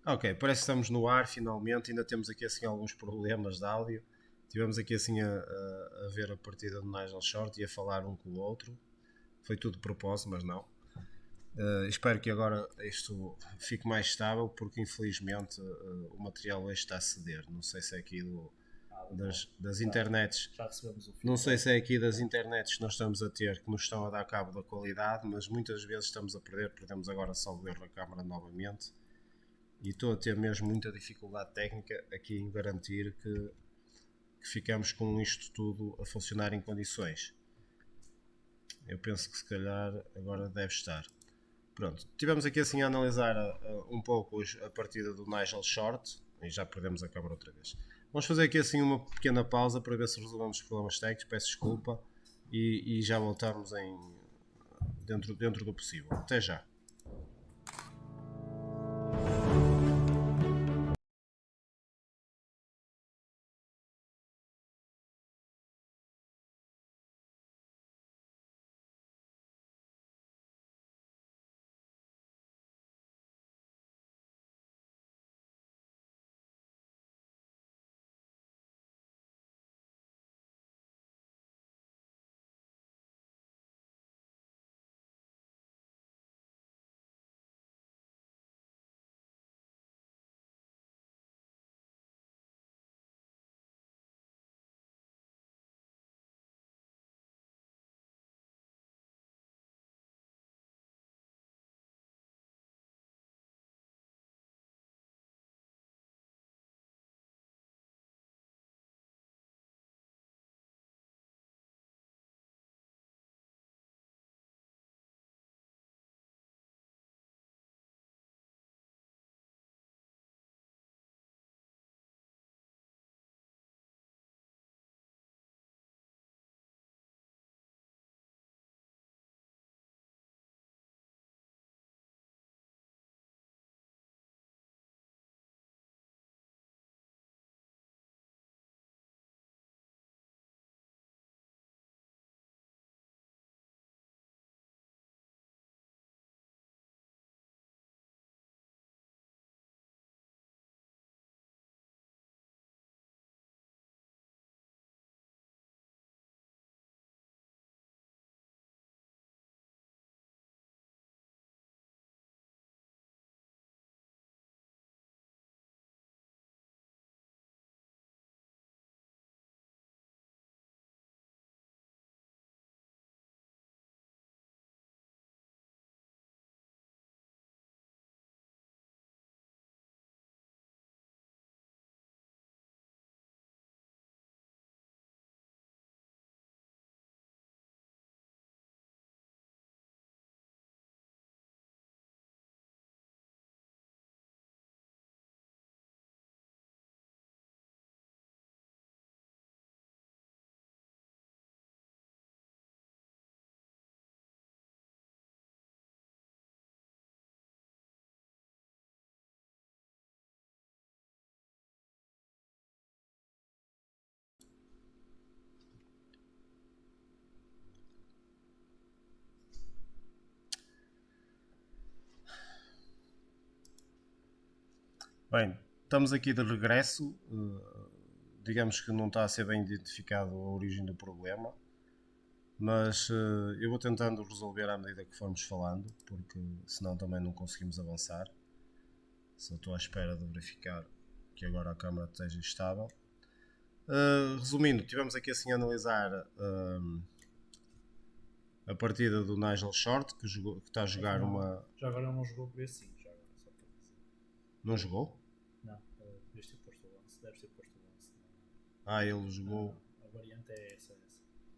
Ok, parece que estamos no ar finalmente. Ainda temos aqui assim alguns problemas de áudio. Tivemos aqui assim a ver a partida do Nigel Short e a falar um com o outro. Foi tudo de propósito, mas não. Espero que agora isto fique mais estável, porque infelizmente o material hoje está a ceder. Não sei se é aqui das internets. Já recebemos o Não sei feedback. se é aqui das internets que nós estamos a ter que nos estão a dar cabo da qualidade, mas muitas vezes estamos a perder. Perdemos agora salvo erro a câmara novamente. E estou a ter mesmo muita dificuldade técnica aqui em garantir que ficamos com isto tudo a funcionar em condições. Eu penso que se calhar agora deve estar. Pronto, tivemos aqui assim a analisar um pouco a partida do Nigel Short e já perdemos a câmara outra vez. Vamos fazer aqui assim uma pequena pausa para ver se resolvemos os problemas técnicos, peço desculpa e já voltamos dentro do possível. Até já. Bem, estamos aqui de regresso. Digamos que não está a ser bem identificado a origem do problema, mas eu vou tentando resolver à medida que formos falando, porque senão também não conseguimos avançar. Só estou à espera de verificar que agora a câmera esteja estável. Resumindo, tivemos aqui assim a analisar a partida do Nigel Short, que está a jogar uma. Já agora ele não jogou por esse sim, já agora só para dizer. Não jogou? Não, deves ter posto o lance, deves ter posto o lance. Ele jogou. A variante é essa.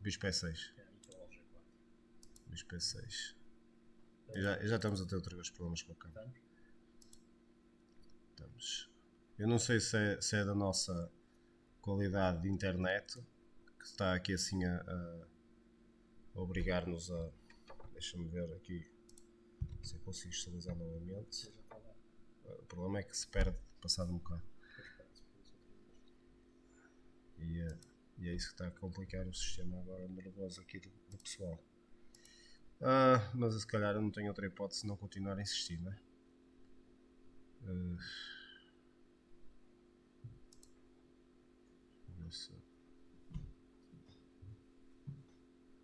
Bispo E6. É, e que é o G4. Bispo E6. Já estamos a ter outra vez problemas com a câmera. Estamos. Eu não sei se é da nossa qualidade de internet que está aqui assim a obrigar-nos a. Deixa-me ver aqui se eu consigo estabilizar novamente. O problema é que se perde passado um bocado. E é isso que está a complicar o sistema agora nervoso aqui do pessoal. Mas se calhar eu não tenho outra hipótese de não continuar a insistir, não é? ver se...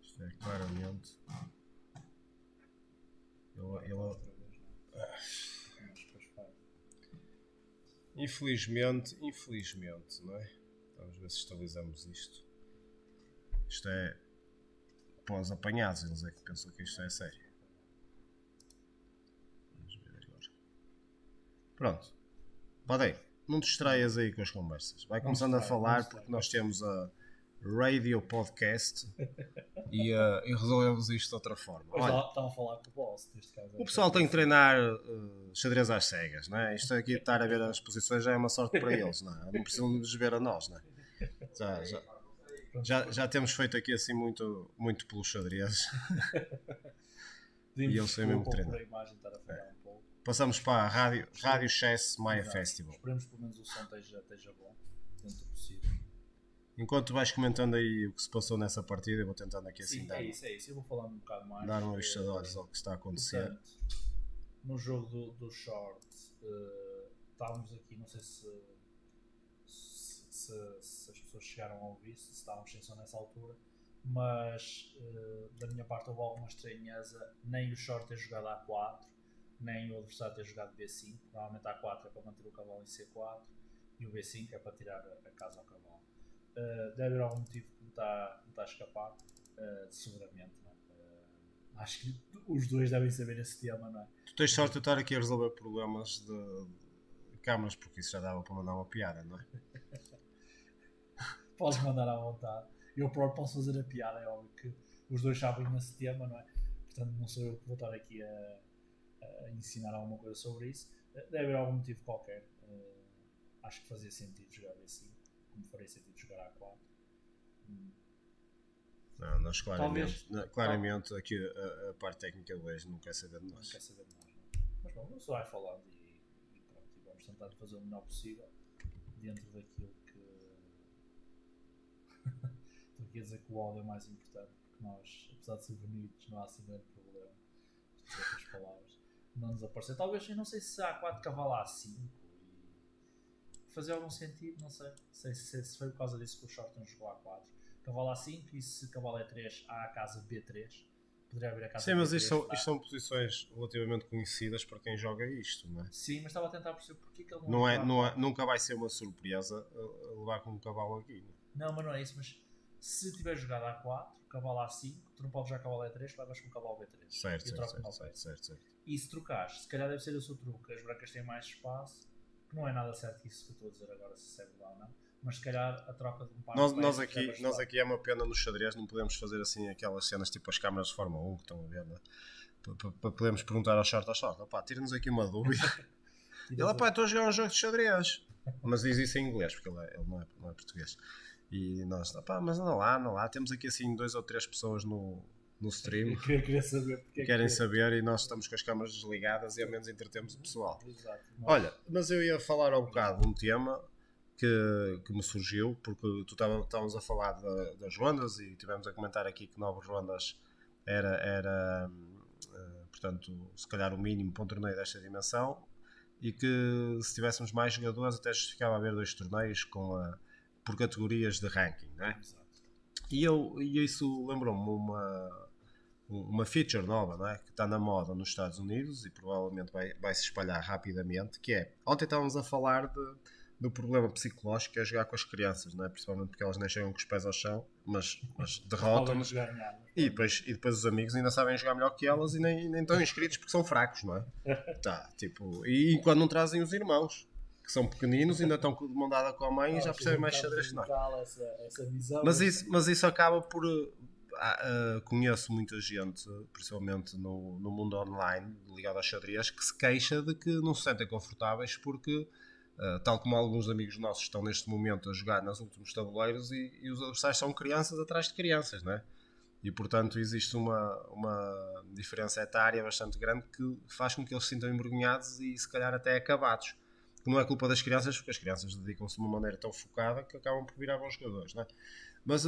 Isto é claramente... Infelizmente, não é? Vamos ver se estabilizamos isto. Isto é para os apanhados, eles é que pensam que isto é sério. Vamos ver agora. Pronto. Pode aí. Não te distraias aí com as conversas. Vai começando a falar porque nós temos a Radio Podcast e resolvemos isto de outra forma. Olha, estão a falar com o boss, neste caso. O pessoal tem que treinar xadrez às cegas, não é? Isto aqui de estar a ver as posições já é uma sorte para eles, não é? Não precisam de nos ver a nós, não é? Já temos feito aqui assim muito pelo xadrez. E eles têm mesmo que treinar. Passamos para a Rádio Chess Maia Festival. Esperemos que pelo menos o som esteja bom, dentro do possível. Enquanto tu vais comentando aí o que se passou nessa partida, eu vou tentando aqui assim dar. É isso. Eu vou falando um bocado mais. Dar uma vista de olhos ao que está a acontecer. Portanto, no jogo do short, estávamos aqui, não sei se as pessoas chegaram a ouvir, se estávamos sem som nessa altura, mas da minha parte houve alguma estranheza, nem o short ter jogado A4, nem o adversário ter jogado B5. Normalmente A4 é para manter o cavalo em C4 e o B5 é para tirar a casa ao cavalo. Deve haver algum motivo que me está a escapar, seguramente, não é? Acho que os dois devem saber esse tema, não é? Tu tens sorte de estar aqui a resolver problemas de câmaras, porque isso já dava para mandar uma piada, não é? Podes mandar à vontade. Eu próprio posso fazer a piada, é óbvio que os dois sabem nesse tema, não é? Portanto, não sou eu que vou estar aqui a ensinar alguma coisa sobre isso. Deve haver algum motivo qualquer. Acho que fazia sentido jogar B5, como faria sentido jogar A4. Não, nós claramente aqui a parte técnica de hoje não quer saber de nós. Não quer saber de nós, não. Mas bom, só vai falando e pronto, e vamos tentar fazer o melhor possível dentro daquilo que... Estou aqui a dizer que o áudio é mais importante, porque nós, apesar de ser bonitos, não há assim grande problema. Estas outras palavras não nos aparecer. Talvez, eu não sei se há 4 cavalo A5 e fazer algum sentido, não sei. Se foi por causa disso que o short não jogou A4. Cavalo A5 e se cavalo E3 há a casa B3. Poderia haver a casa B3. Sim, mas isto são posições relativamente conhecidas para quem joga isto, não é? Sim, mas estava a tentar perceber porque que ele não nunca vai ser uma surpresa levar com um cavalo aqui. Não, mas não é isso. Mas se tiver jogado A4, cavalo A5, tu não podes jogar cavalo E3, levas com cavalo B3. Certo. E se trocares, se calhar deve ser o seu truque. As brancas têm mais espaço, que não é nada certo isso que eu estou a dizer agora, se serve lá ou não. Mas se calhar a troca de um par de nós aqui é uma pena no xadrez, não podemos fazer assim aquelas cenas tipo as câmaras de Fórmula 1 que estão a ver, né? Para podermos perguntar ao short, opá, tira-nos aqui uma dúvida. E ele, opá, estou a jogar um jogo de xadrez. Mas diz isso em inglês, porque ele não é português. E nós, opá, mas anda lá, temos aqui assim 2 ou 3 pessoas no stream que querem saber e nós estamos com as câmaras desligadas e ao menos entretemos o pessoal. Exato, olha, mas eu ia falar um bocado de um tema que me surgiu, porque estávamos a falar das rondas e tivemos a comentar aqui que 9 rondas era portanto, se calhar o mínimo para um torneio desta dimensão e que se tivéssemos mais jogadores até justificava haver 2 torneios por categorias de ranking, não é? E isso lembrou-me uma feature nova, não é? Que está na moda nos Estados Unidos e provavelmente vai se espalhar rapidamente, que é, ontem estávamos a falar do problema psicológico que é jogar com as crianças, não é? Principalmente porque elas nem chegam com os pés ao chão, mas derrotam-nos e depois os amigos ainda sabem jogar melhor que elas e nem estão inscritos porque são fracos, não é? E enquanto não trazem os irmãos que são pequeninos, ainda estão de mão dada com a mãe e já percebem mais xadrez que nós. Mas isso acaba por... conheço muita gente, principalmente no mundo online, ligado a xadrez, que se queixa de que não se sentem confortáveis porque, tal como alguns amigos nossos estão neste momento a jogar nos últimos tabuleiros e os adversários são crianças atrás de crianças, não é? E portanto existe uma diferença etária bastante grande que faz com que eles se sintam envergonhados e se calhar até acabados. Que não é culpa das crianças, porque as crianças dedicam-se de uma maneira tão focada que acabam por virar bons jogadores, não é? Mas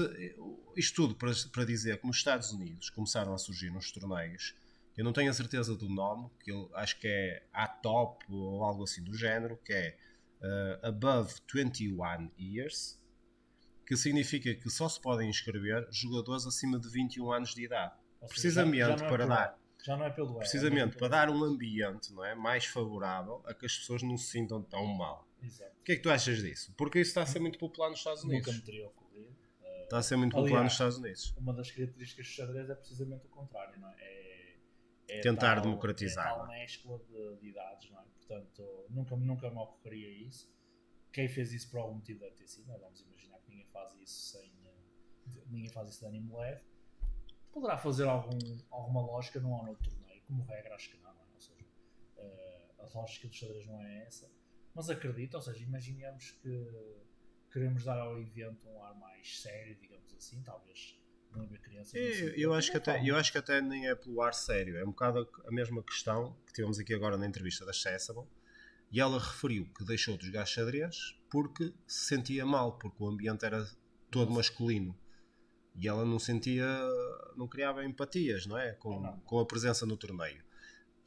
isto tudo para dizer que nos Estados Unidos começaram a surgir uns torneios, eu não tenho a certeza do nome, que eu acho que é A-Top ou algo assim do género, que é Above 21 Years, que significa que só se podem inscrever jogadores acima de 21 anos de idade. Ou seja, Precisamente já não é para dar... Já não é pelo Precisamente para dar um ambiente, não é, mais favorável a que as pessoas não se sintam tão mal. Exato. O que é que tu achas disso? Porque isso está a ser muito popular nos Estados Unidos. Nunca me teria ocorrido. Está a ser muito popular nos Estados Unidos. Uma das características do xadrez é precisamente o contrário, não é? É tentar tal, democratizar. É tal mescla de idades, não é? Portanto, nunca me ocorreria isso. Quem fez isso por algum motivo deve ter sido, não é? Vamos imaginar que ninguém faz isso ninguém faz isso de ânimo leve. Poderá fazer alguma lógica num ou noutro torneio, como regra acho que não, é? Ou seja, a lógica do xadrez não é essa, mas acredito, ou seja, imaginemos que queremos dar ao evento um ar mais sério, digamos assim, talvez não haver crianças. Eu acho que até nem é pelo ar sério, é um bocado a mesma questão que tivemos aqui agora na entrevista da Accessible, e ela referiu que deixou de jogar xadrez porque se sentia mal, porque o ambiente era todo masculino. E ela não criava empatias, não é? Com a presença no torneio.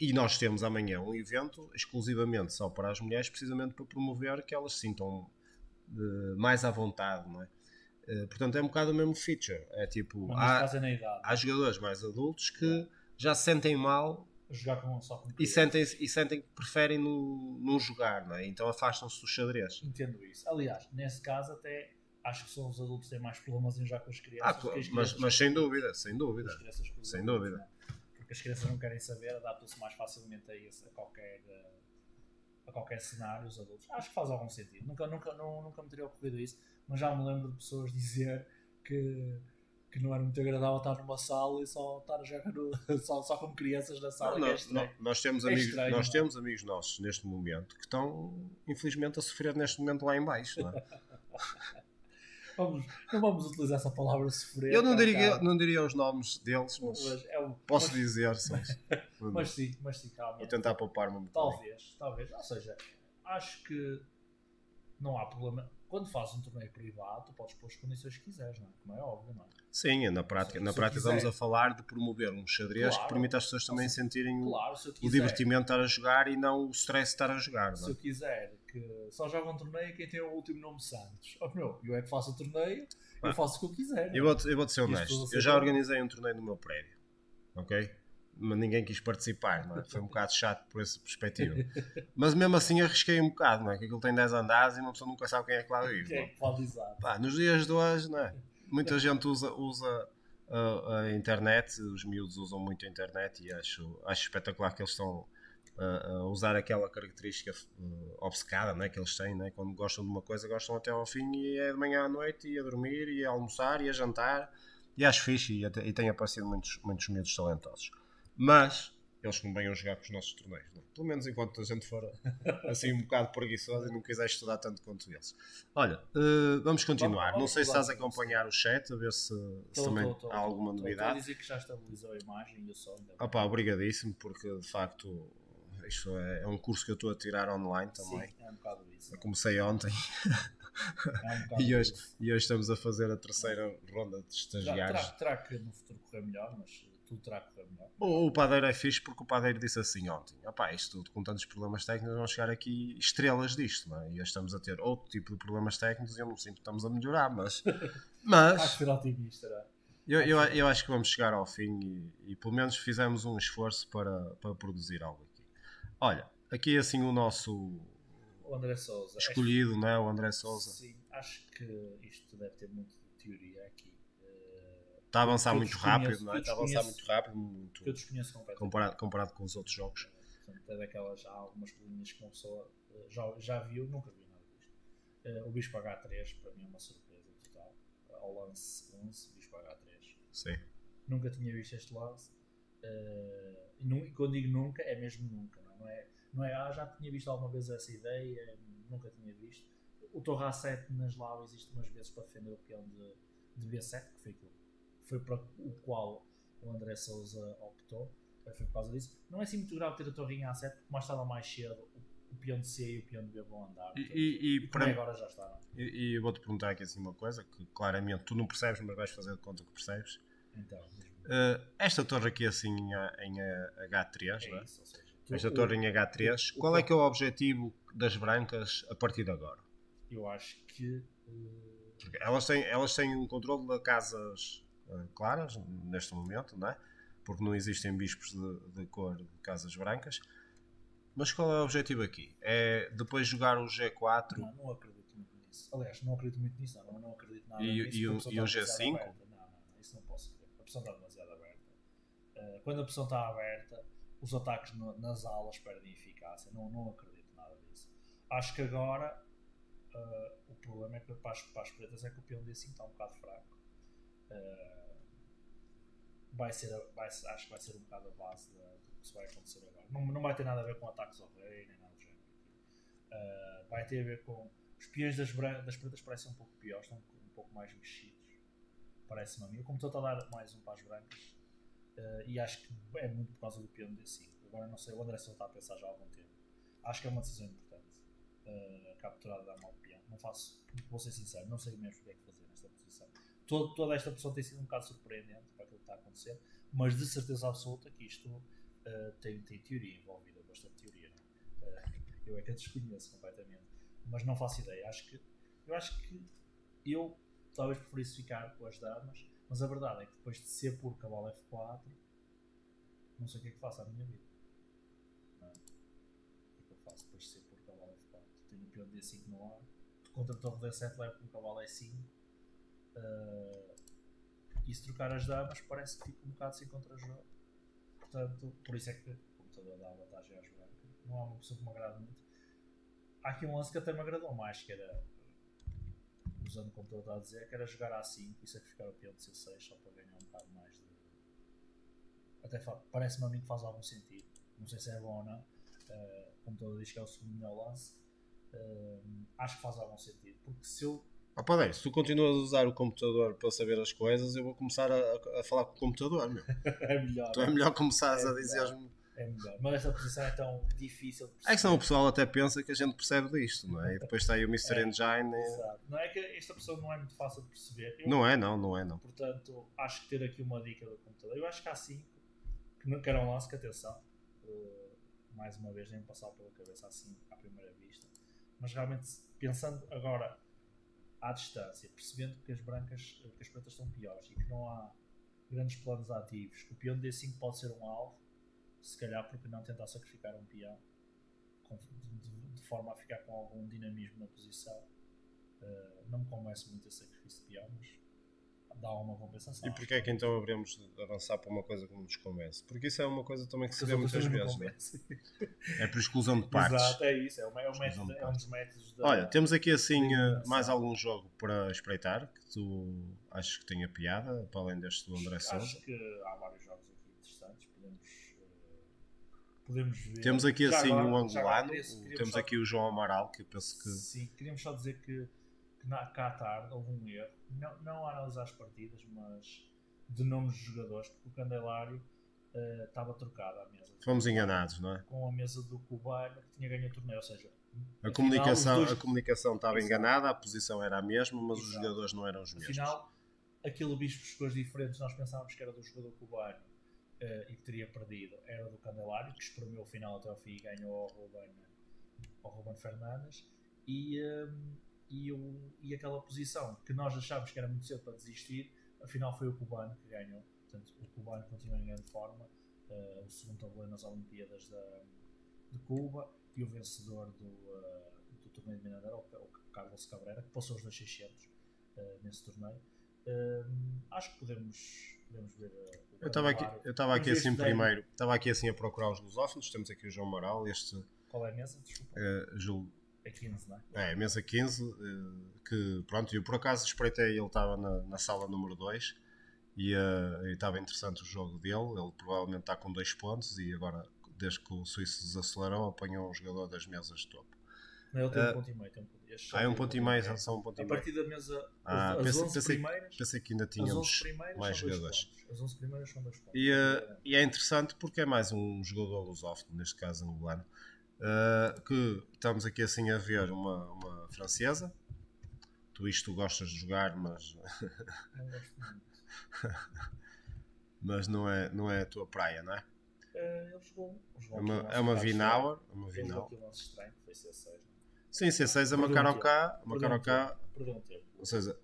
E nós temos amanhã um evento exclusivamente só para as mulheres, precisamente para promover que elas se sintam mais à vontade, não é? Portanto, é um bocado o mesmo feature. É tipo, há jogadores mais adultos que já se sentem mal jogar só com e sentem que preferem não jogar, não é? Então afastam-se do xadrez. Entendo isso. Aliás, nesse caso até acho que são os adultos que têm mais problemas em jogar com as crianças. Mas sem dúvida. Porque as crianças não querem saber, adaptam-se mais facilmente a qualquer cenário, os adultos. Acho que faz algum sentido. Nunca me teria ocorrido isso, mas já me lembro de pessoas dizer que não era muito agradável estar numa sala e só estar a jogar só como crianças na sala. Nós temos amigos nossos neste momento que estão, infelizmente, a sofrer neste momento lá em baixo, não é? Não vamos utilizar essa palavra sofrer. Eu não diria os nomes deles, mas posso dizer. Mas sim, calma. Vou tentar poupar-me um bocadinho. Talvez. Ou seja, acho que não há problema. Quando fazes um torneio privado, tu podes pôr as condições que quiseres, não é? Como é óbvio, não é? Sim, na prática estamos a falar de promover um xadrez que permita às pessoas também sentirem o divertimento de estar a jogar e não o stress de estar a jogar. Se eu quiser que só jogue um torneio quem tem o último nome Santos. Eu é que faço o torneio, eu faço o que eu quiser. Eu vou-te ser honesto. Eu já organizei um torneio no meu prédio, ok? Mas ninguém quis participar, não é? Foi um bocado chato por essa perspectiva. Mas mesmo assim arrisquei um bocado, não é? Que aquilo tem 10 andares e uma pessoa nunca sabe quem é que lá vive. Quem é que pode usar? Nos dias de hoje, não é? Muita gente usa a internet, os miúdos usam muito a internet e acho espetacular que eles estão a usar aquela característica obcecada, né, que eles têm, né? Quando gostam de uma coisa, gostam até ao fim, e é de manhã à noite, e a dormir, e a almoçar, e a jantar, e acho fixe, e tem aparecido muitos miúdos talentosos. Mas eles não venham jogar com os nossos torneios, não? Pelo menos enquanto a gente for assim um bocado preguiçoso e não quiser estudar tanto quanto eles. Olha, vamos continuar. Não sei se estás a acompanhar o chat, a ver se também há alguma novidade. Estou a dizer que já estabilizou a imagem e o som. Obrigadíssimo, porque de facto isto é um curso que eu estou a tirar online também. Sim, é um bocado isso. Eu comecei ontem. E hoje estamos a fazer a terceira ronda de estagiários. Terá que no futuro correr melhor, mas tudo terá que correr melhor. O padeiro é fixe porque o padeiro disse assim ontem: isto tudo com tantos problemas técnicos, vão chegar aqui estrelas disto, não é? E hoje estamos a ter outro tipo de problemas técnicos e eu não sinto que estamos a melhorar, mas acho que ser otimista, não é? Eu acho que vamos chegar ao fim e pelo menos fizemos um esforço para produzir algo aqui. Olha, aqui assim o nosso André Sousa escolhido, não é? O André Sousa. Sim, acho que isto deve ter muito de teoria aqui. Está a avançar muito rápido, não é? Está a avançar muito rápido, eu desconheço completamente. Comparado com os outros jogos. Portanto, é daquelas, há algumas bolinhas que uma pessoa já viu, nunca vi nada disto. O Bispo H3 para mim é uma surpresa total. Ao lance 11, Bispo H3. Sim. Nunca tinha visto este lance. E quando digo nunca, é mesmo nunca. Não é já tinha visto alguma vez essa ideia, nunca tinha visto. O torre A7 nas Lau existe umas vezes para defender o peão de B7, que foi para o qual o André Sousa optou, foi por causa disso. Não é assim muito grave ter a torre em A7, porque mais tarde ou mais cedo o peão de C e o peão de B vão andar. E para agora já está. Não? E eu vou-te perguntar aqui assim uma coisa, que claramente tu não percebes, mas vais fazer de conta que percebes. Então, esta torre aqui assim em H3, não é? Isso, ou seja, esta torre em H3, qual é que é o objetivo das brancas a partir de agora? Eu acho que Porque elas têm um controle de casas claras, neste momento, não é? Porque não existem bispos de cor de casas brancas. Mas qual é o objetivo aqui? É depois jogar o G4 Não acredito muito nisso. Aliás, não acredito muito nisso, não acredito nada e, nisso. e, Porque a o, opção e está o demasiado G5? aberta. Não, isso não posso crer. A opção está demasiado aberta. Quando a opção está aberta, os ataques nas alas perdem eficácia. Não acredito nada disso. Acho que agora o problema é que para as pretas é que o peão D5 está um bocado fraco. Acho que vai ser um bocado a base do que se vai acontecer agora. Não vai ter nada a ver com ataques ao rei, nem nada do género. Vai ter a ver com. Os peões das pretas parecem um pouco piores, estão um pouco mais mexidos. Parece-me a mim. O computador está a dar mais um para as brancas. E acho que é muito por causa do peão D5. Agora não sei, o André só está a pensar já há algum tempo. Acho que é uma decisão importante. Capturar da mal de peão. Não faço, vou ser sincero, não sei mesmo o que é que fazer nesta posição. Toda esta posição tem sido um bocado surpreendente para aquilo que está a acontecer, mas de certeza absoluta que isto tem teoria envolvida, bastante teoria. Eu é que a desconheço completamente, mas não faço ideia. Eu acho que eu talvez preferisse ficar com as damas, mas a verdade é que depois de ser por cavalo F4, não sei o que é que faço à minha vida. Não. O que é que eu faço depois de ser por cavalo F4? Tenho o peão D5 no ar, contra a torre D7 levo com o cavalo E5. E se trocar as damas parece que fica um bocado sem contra-jogo. Portanto, por isso é que o computador dá vantagem às brancas. Não há uma opção que me agrade muito. Há aqui um lance que até me agradou mais, que era, usando o computador está a dizer, que era jogar A5 e sacrificar o peão de C6 só para ganhar um bocado mais de... Até parece-me a mim que faz algum sentido. Não sei se é bom ou não. O computador diz que é o segundo melhor lance. Acho que faz algum sentido, porque se eu... Se tu continuas a usar o computador para saber as coisas, eu vou começar a falar com o computador, meu. É melhor. Tu é melhor começares a dizer-me. É melhor, mas esta posição é tão difícil de perceber. É que senão o pessoal até pensa que a gente percebe disto, não é? E depois está aí o Mr. Engine. Exato. Não é que esta pessoa não é muito fácil de perceber. Não é. Portanto, acho que ter aqui uma dica do computador. Eu acho que há 5 que não quero um lance, que atenção, mais uma vez nem me passar pela cabeça assim à primeira vista. Mas realmente, pensando agora à distância, percebendo que as pretas estão piores e que não há grandes planos ativos, que o peão de D5 pode ser um alvo, se calhar porque não tentar sacrificar um peão de forma a ficar com algum dinamismo na posição. Não me convence muito esse sacrifício de peão, mas dá uma compensação. E porquê é que então haveremos de avançar para uma coisa que não nos convence? Porque isso é uma coisa também que se vê muitas vezes. É por exclusão de partes. Exato, é isso. É um dos métodos da... Olha, temos aqui assim mais algum jogo para espreitar que tu achas que tenha piada, para além deste do André Sousa? Acho que há vários jogos aqui interessantes. Podemos ver. Temos aqui assim um angolano, temos só... aqui o João Amaral, que eu penso que... Sim, queríamos só dizer que cá à tarde houve um erro, não a analisar as partidas, mas de nomes de jogadores, porque o Candelário estava trocado à mesa. Fomos enganados, não é? Com a mesa do cubano que tinha ganho o torneio, ou seja... A comunicação estava enganada, a posição era a mesma, mas os jogadores não eram os mesmos. Afinal, aquele bispo de cores diferentes, nós pensávamos que era do jogador cubano e que teria perdido, era do Candelário, que espremeu o final até ao fim e ganhou ao Ruben Fernandes. E aquela posição que nós achávamos que era muito cedo para desistir, afinal foi o cubano que ganhou. Portanto, o cubano continua em grande forma, o segundo tabuleiro nas Olimpíadas de Cuba, e o vencedor do torneio de Minadera, o Carlos Cabrera, que passou os 2.600 nesse torneio. Acho que podemos ver eu estava aqui assim primeiro, estava aqui assim a procurar os lusófonos. Temos aqui o João Amaral, qual é a mesa? Desculpa. É 15, não é? É, mesa 15, que pronto, eu por acaso espreitei, ele estava na sala número 2 e estava interessante o jogo dele. Ele provavelmente está com 2 pontos e agora, desde que o Suíço desacelerou, apanhou um jogador das mesas de topo. Ele tem um ponto e meio, é um ponto e meio, são um ponto e meio. A partir da mesa, as 11 primeiras... Pensei que ainda tínhamos mais jogadores. As 11 primeiras são 2 pontos. E é interessante porque é mais um jogador lusófono, neste caso angolano, que estamos aqui assim a ver uma francesa. Tu gostas de jogar, mas... Não gosto muito. Mas não é a tua praia, não é? Ele jogou é uma Vinauer. Ele jogou aqui um lance estranho, que foi C6. Sim, C6 é uma cara ao cá. Perdeu um tempo. Ou seja,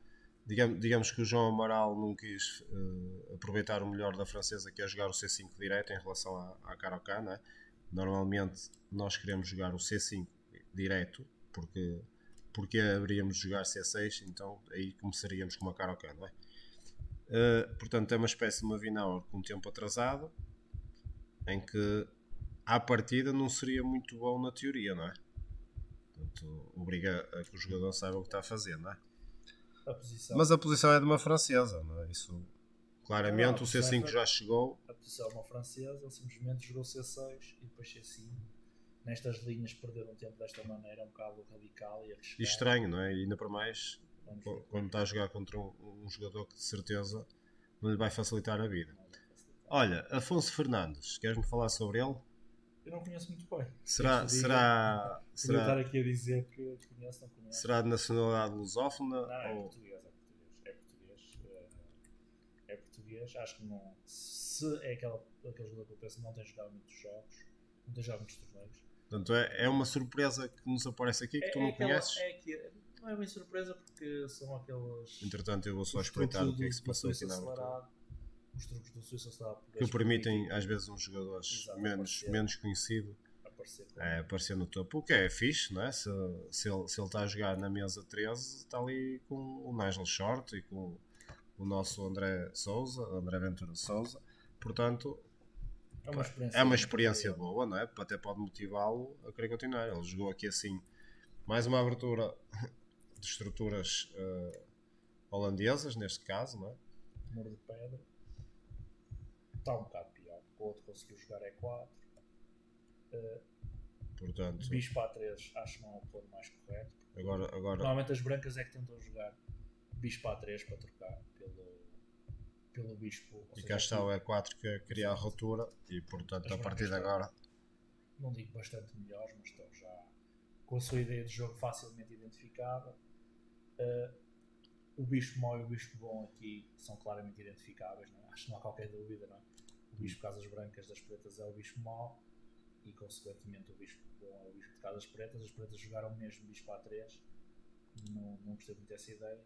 Digamos que o João Amaral não quis aproveitar o melhor da francesa, que é jogar o C5 direto em relação à Caro-Cá, né? Normalmente nós queremos jogar o C5 direto, porque haveríamos de jogar C6, então aí começaríamos com uma Caro-Cá, não é? Portanto, é uma espécie de uma Vinauer com tempo atrasado, em que à partida não seria muito bom na teoria, não é? Portanto, obriga a que o jogador saiba o que está a fazer, não é? Mas a posição é de uma francesa, não é? Isso, claramente, Não, o C5 já chegou. A posição é uma francesa, ele simplesmente jogou C6 e depois C5. Nestas linhas, perder um tempo desta maneira é um bocado radical e arriscado. E estranho, não é? E ainda para mais, quando está a jogar contra um jogador que de certeza não lhe vai facilitar a vida. Olha, Afonso Fernandes, queres-me falar sobre ele? Eu não conheço muito bem. Será estar aqui a dizer que conheço, não conheço. Será de nacionalidade lusófona? Não, é português. É português. Acho que não. Se é aquele jogador que eu penso, não tem jogado muitos jogos, não tem jogado muitos torneios. Portanto, é uma surpresa que nos aparece aqui que tu não conheces? Não é bem surpresa porque são aqueles. Entretanto, eu vou só espreitar o que é que se passou aqui na abertura. Os truques do Suíça acelerado que permitem às vezes uns jogadores menos conhecidos aparecer no topo, o que é fixe, não é? Se ele está a jogar na mesa 13, está ali com o Nigel Short e com o nosso André Ventura Souza, portanto é uma experiência boa, não é? Até pode motivá-lo a querer continuar. Ele jogou aqui assim mais uma abertura de estruturas holandesas, neste caso, não é? Muro de pedra. Está um bocado pior, porque o outro conseguiu jogar E4. Portanto, Bispo A3 acho que não é o plano mais correto. Agora... Normalmente as brancas é que tentam jogar Bispo A3 para trocar pelo Bispo. E cá está o E4 que cria a ruptura e portanto a partir de agora... Não digo bastante melhores, mas estão já com a sua ideia de jogo facilmente identificada. O Bispo mau e o Bispo bom aqui são claramente identificáveis, não é? Acho que não há qualquer dúvida, não é? O Bispo de Casas Brancas das Pretas é o Bispo mau e consequentemente o Bispo bom é o Bispo de Casas Pretas. As Pretas jogaram mesmo Bispo A3, não gostei muito dessa ideia.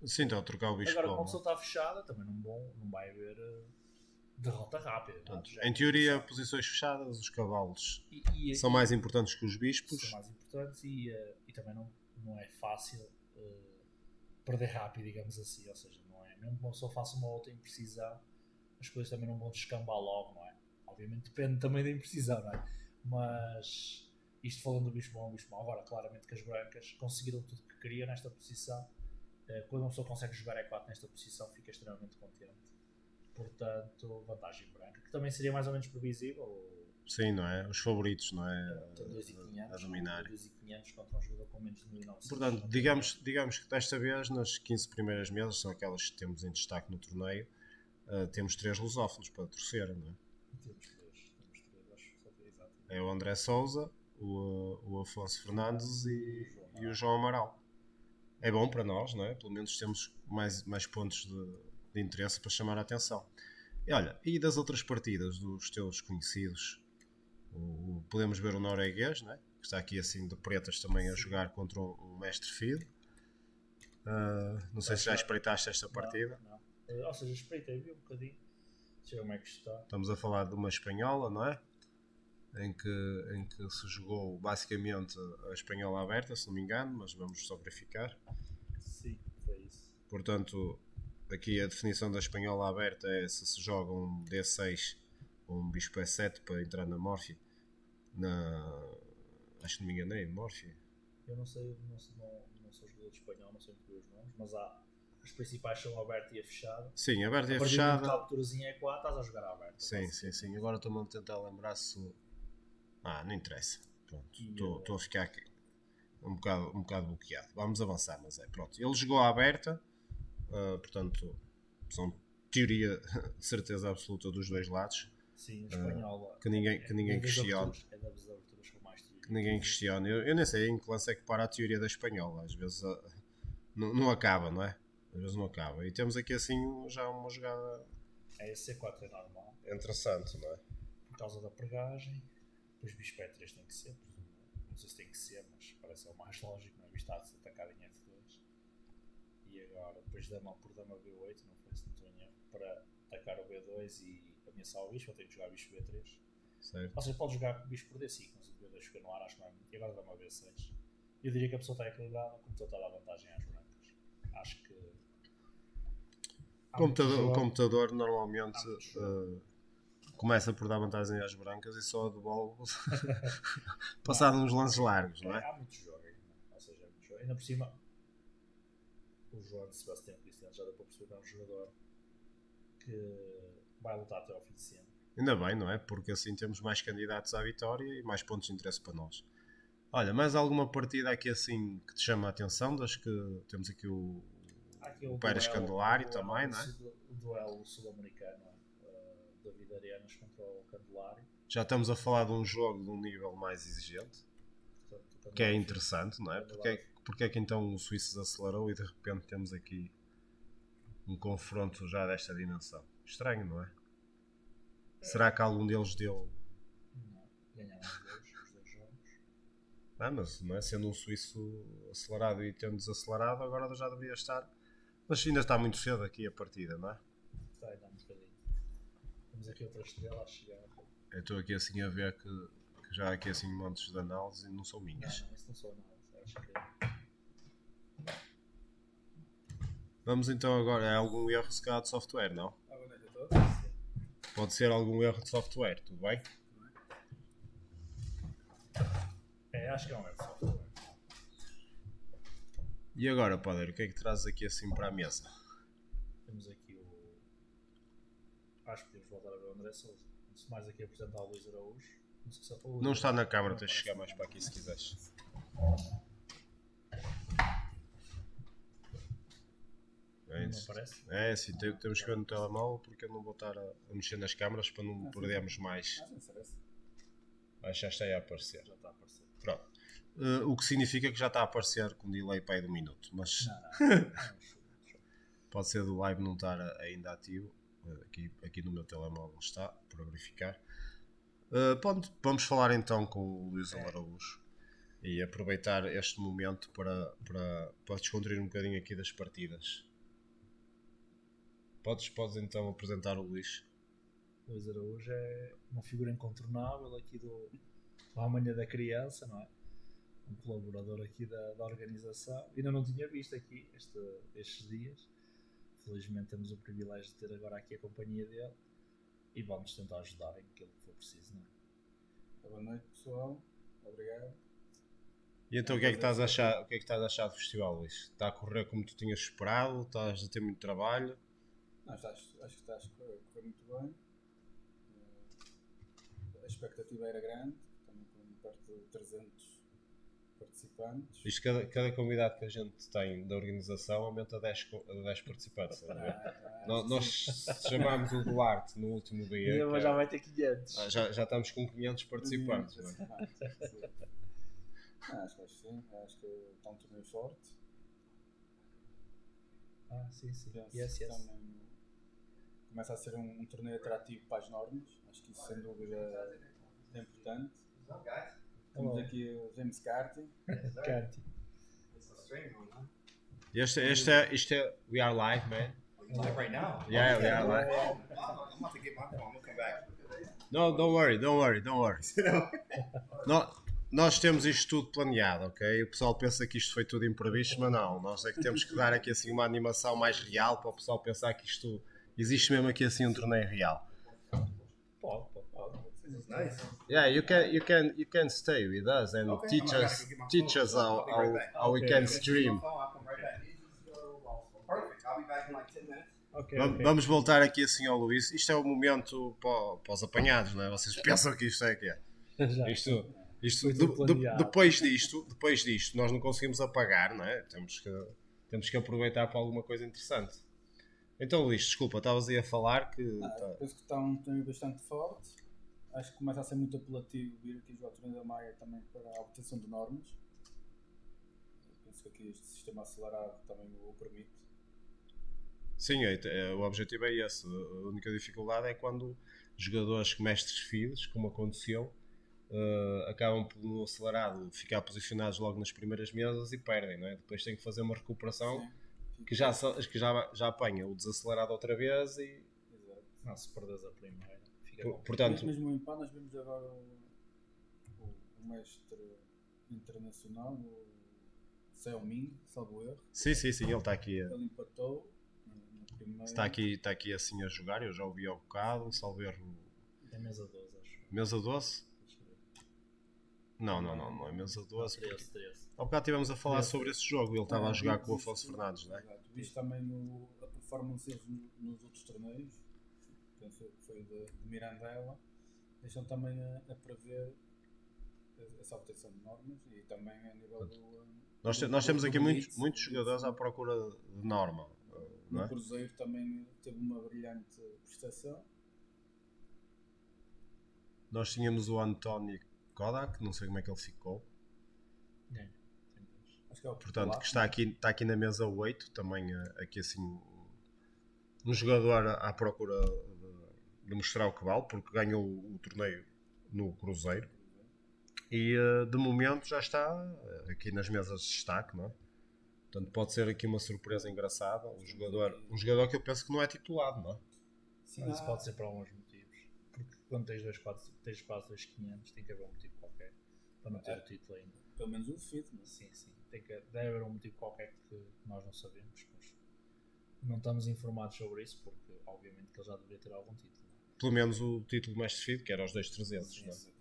Sim, então trocar o Bispo agora, bom. Agora, quando está fechada, também não vai haver derrota rápida. Portanto, em teoria, posições fechadas, os cavalos são mais importantes que os bispos. São mais importantes e também não é fácil perder rápido, digamos assim. Ou seja, não é mesmo que uma pessoa faça uma outra imprecisão, as coisas também não vão descambar logo, não é? Obviamente depende também da imprecisão, não é? Mas isto falando do Bispo bom, Bispo mau, agora claramente que as brancas conseguiram tudo o que queria nesta posição. Quando uma pessoa consegue jogar E4 nesta posição, fica extremamente contente. Portanto, vantagem branca, que também seria mais ou menos previsível. Sim, não é? Os favoritos, não é? A dominar. 2.500 contra um jogador com menos de 1.900. Portanto, digamos que desta vez, nas 15 primeiras mesas, são aquelas que temos em destaque no torneio, temos 3 lusófonos para torcer, não é? Temos três, acho que só foi exato. É o André Souza, o Afonso Fernandes e o João Amaral. É bom para nós, não é? Pelo menos temos mais pontos de interesse para chamar a atenção. E olha, e das outras partidas dos teus conhecidos? Podemos ver o norueguês, não é? Que está aqui assim de pretas também a jogar contra um mestre Fido. Não sei se já espreitaste esta partida. Não. Ou seja, espreitei, vi um bocadinho. Deixa eu ver como é que está. Estamos a falar de uma espanhola, não é? Em que se jogou basicamente a espanhola aberta, se não me engano, mas vamos só verificar. Sim, foi isso. Portanto, aqui a definição da espanhola aberta é se joga um D6 ou um bispo E7 para entrar na Morphy. Acho que não me enganei, Morphy. Eu não sei, não sou jogador de espanhol, não sei muito bem os nomes, mas as principais são a aberta e a fechada. Sim, a aberta e a fechada. A capturazinha é E4, estás a jogar a aberta. Sim. Agora estou-me a tentar lembrar se... não interessa. Pronto, estou a ficar aqui um bocado bloqueado. Vamos avançar, mas pronto. Ele jogou à aberta, portanto, são teoria de certeza absoluta dos dois lados. Sim, espanhola. Que ninguém questiona. É das aberturas com mais teoria. Que ninguém questiona. Eu nem sei em que lance é que para a teoria da espanhola. Às vezes não acaba, não é? Às vezes não acaba. E temos aqui assim já uma jogada. É esse C4 é normal. Interessante, não é? Por causa da pregagem. Depois Bispo E3 tem que ser. Não sei se tem que ser, mas parece o mais lógico, não é? Visto a se atacar em F2. E e agora depois por dama B8, não foi, se não estou em erro, para atacar o B2 e ameaçar o bicho, eu tenho que jogar bicho B3. Certo. Ou seja, pode jogar com bicho por D5, mas o B2 fica no ar, acho que não é muito. E agora dama B6. Eu diria que a pessoa está equilibrada, como estou a dar vantagem às brancas. Acho que. O computador normalmente começa por dar vantagem às brancas e só devolve passado uns lances largos, não é? Há muito jogo ainda. Ou seja, há muito jogo. Ainda por cima, o João Sebastião Cristiano já deu para perceber que é um jogador que vai lutar até ao fim de sempre. Ainda bem, não é? Porque assim temos mais candidatos à vitória e mais pontos de interesse para nós. Olha, mais alguma partida aqui assim que te chama a atenção? Das que temos aqui o Pérez Candelário também, não é? O duelo sul-americano, David Arenas contra o Candelário. Já estamos a falar de um jogo de um nível mais exigente, portanto, que é interessante, não é? Porque é que então o Suíço acelerou e de repente temos aqui um confronto já desta dimensão? Estranho, não é? Será que algum deles deu... Não, ganharam os dois jogos. Mas não é? Sendo um suíço acelerado e tendo desacelerado, agora já deveria estar. Mas ainda está muito cedo aqui a partida, não é? Está ainda um bocadinho. Temos aqui outra estrela a chegar. Eu estou aqui assim a ver que já há aqui assim montes de análises e não são minhas. Não, isso não são análises. Acho que. Vamos então agora. É algum erro se calhar de software, não? Pode ser algum erro de software, tudo bem? Acho que é um erro de software. E agora, Padeiro, o que é que trazes aqui assim para a mesa? Temos aqui o. Acho que podemos voltar a ver o André Souza. Antes mais aqui apresentar o Luís Araújo. Não está na câmara, tens de chegar mais para aqui se quiseres. Não aparece? É, sim, temos que ver no telemóvel porque eu não vou estar a mexer nas câmaras para não perdermos mais. Já está aí a aparecer. Já está a aparecer. Pronto. O que significa que já está a aparecer com delay para aí de um minuto, mas Não. pode ser do live não estar ainda ativo. Aqui no meu telemóvel está, para verificar. Vamos falar então com o Luís Araújo e aproveitar este momento para descontrair um bocadinho aqui das partidas. Podes então apresentar o Luís. Luís Araújo é uma figura incontornável aqui do Amanhã da Criança, não é? Um colaborador aqui da organização. Ainda não tinha visto aqui estes dias. Felizmente temos o privilégio de ter agora aqui a companhia dele e vamos tentar ajudar em aquilo que for preciso, não é? Boa noite, pessoal. Obrigado. E então o que é que estás a achar? O que é que estás a achar do festival, Luís? Está a correr como tu tinhas esperado? Estás a ter muito trabalho? Não, acho que está a correr muito bem. A expectativa era grande, também com perto de 300 participantes. Isto, cada convidado que a gente tem da organização aumenta a 10 participantes. Nós chamámos o Duarte no último dia. Mas já vai ter 500. Já estamos com 500 participantes. Acho que sim, acho que está um torneio forte. Sim. Penso que também começa a ser um torneio atrativo para as normas. Acho que isso sem dúvida é importante. Temos aqui o James Carty. Este é We Are Live, man. Like right now? Yeah, we are live. I'm about to get my phone. I'm gonna come back. No, don't worry. Nós temos isto tudo planeado, ok? O pessoal pensa que isto foi tudo imprevisto, mas não. Nós é que temos que dar aqui assim uma animação mais real para o pessoal pensar que isto existe mesmo aqui assim um torneio real. Pode. This is nice. Yeah, you can stay with us and Okay. teach us how we can stream. I'll come right back. Perfect. I'll be back in like 10 minutes. Okay. Vamos voltar aqui assim ao Luís. Isto é o momento para os apanhados, não é? Vocês pensam que isto é que é? Isto depois disto, nós não conseguimos apagar, não é? Temos que aproveitar para alguma coisa interessante. Então, Luís, desculpa, estavas aí a falar que. Penso que está um torneio bastante forte. Acho que começa a ser muito apelativo vir aqui jogar o torneio da Maia também para a obtenção de normas. Penso que aqui este sistema acelerado também o permite. Sim, o objetivo é esse. A única dificuldade é quando jogadores mestres fides, como aconteceu, acabam por no acelerado ficar posicionados logo nas primeiras mesas e perdem, não é? Depois têm que fazer uma recuperação. Sim. que já apanha o desacelerado outra vez e Exato. Não, se perdes a primeira, fica Por- bom. portanto, Mesmo em pá, nós vimos agora o mestre internacional, o Xiaoming, salvo erro. sim, ele está aqui, Ele empatou na primeira. está aqui assim a jogar, eu já ouvi ao bocado, salvo erro, É mesa 12, acho. mesa 12? Deixa eu ver. Não é mesa 12. 13, 13. Ao bocado estivemos a falar 13. sobre esse jogo e ele estava a jogar com o Viste- Afonso Fernandes, não é? Exato. Viste também a performance deles nos outros torneios, penso que foi de Mirandela, deixam também a prever essa obtenção de normas e também a nível do. Nós temos do aqui Blitz, muitos do jogadores à Blitz, procura de norma, não no é? Cruzeiro também teve uma brilhante prestação. Nós tínhamos o António Kodak, não sei como é que ele ficou, Ganha. Sem dúvidas. Acho que é o portanto, polaco, que está aqui na mesa 8, também aqui assim, um jogador à procura de mostrar o que vale, porque ganhou o torneio no Cruzeiro. E de momento já está aqui nas mesas de destaque, não é? Portanto, pode ser aqui uma surpresa engraçada. Um jogador que eu penso que não é titulado, não é? Sim, Mas isso pode ser por alguns motivos. Porque quando tens 2-4, tens quase 2-500, tem que haver um motivo qualquer para não ter o título ainda. pelo menos o defeito, mas Sim. Deve haver um motivo qualquer que nós não sabemos, mas não estamos informados sobre isso porque, obviamente, que ele já deveria ter algum título. Pelo menos o título mais definido, que era os 2.300, não é? exatamente.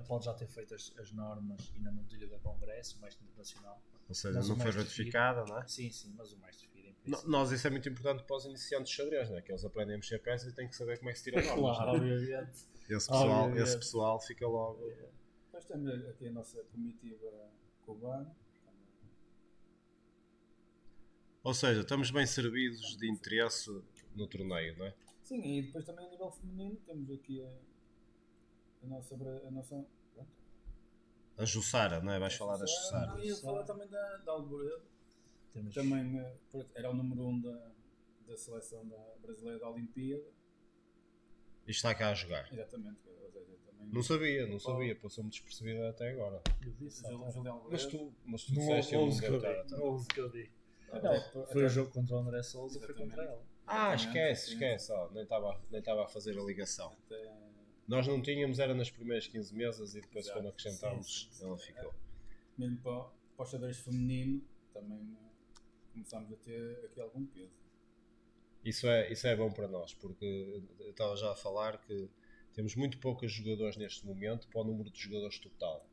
Pode já ter feito as normas ainda no dia do Congresso, o mestre internacional. Ou seja, Mas não o foi mais ratificada, não é? Sim, mas o mestre define em princípio. Nós, isso é muito importante para os iniciantes de xadrez, não é? Que eles aprendem a mexer peças e têm que saber como é que se tira normas. Claro, não é? obviamente. Esse pessoal fica logo. Depois temos aqui a nossa comitiva cubana. Ou seja, estamos bem servidos de interesse no torneio, não é? Sim, e depois também a nível feminino temos aqui a nossa. Pronto, A Jussara, não é? Vais falar da Jussara. Não, ia falar também da Alboredo. Temos Também era o número 1 da seleção brasileira da Olimpíada. E está cá a jogar. Exatamente. Ou seja, também, Não sabia, passou-me despercebida até agora. eu disse, Julião Alboredo. Mas tu disseste ele não deve estar. não ouve o que eu digo. Até- Foi o jogo contra o André Souza, foi Exatamente. contra ela. Esquece, ó, nem estava a fazer a ligação. até- Nós não tínhamos, era nas primeiras 15 mesas e depois Exato. quando acrescentámos Sim. ela ficou. mesmo para os xadrez feminino também começámos a ter aqui algum peso. Isso é bom para nós, porque eu estava já a falar que temos muito poucos jogadores neste momento para o número de jogadores total.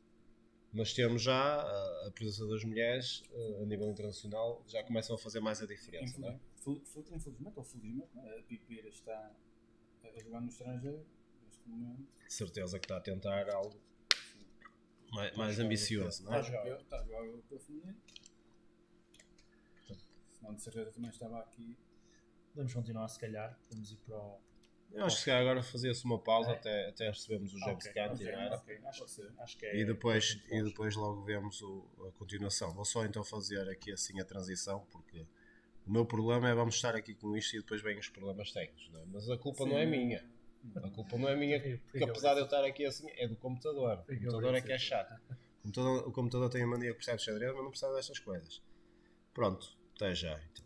Mas temos já a presença das mulheres a nível internacional, já começam a fazer mais a diferença, não é? Infelizmente ou felizmente, não é? A Pipira está a jogar no estrangeiro neste momento. De certeza que está a tentar algo mais ambicioso, não é? Está a jogar o europeu feminino. Senão de certeza também estava aqui. Podemos continuar, se calhar. Podemos ir para o. Eu acho que se calhar agora fazia-se uma pausa É. até recebermos o James Canty, não era? Acho que é. E depois logo vemos a continuação. Vou só então fazer aqui assim a transição, porque o meu problema é vamos estar aqui com isto e depois vêm os problemas técnicos, não é? Mas a culpa não é minha. A culpa não é minha, porque apesar de eu estar aqui assim, é do computador. O computador é que é chato. O computador tem a mania que percebe de xadrez, mas não percebe destas coisas. Pronto, até já. Então.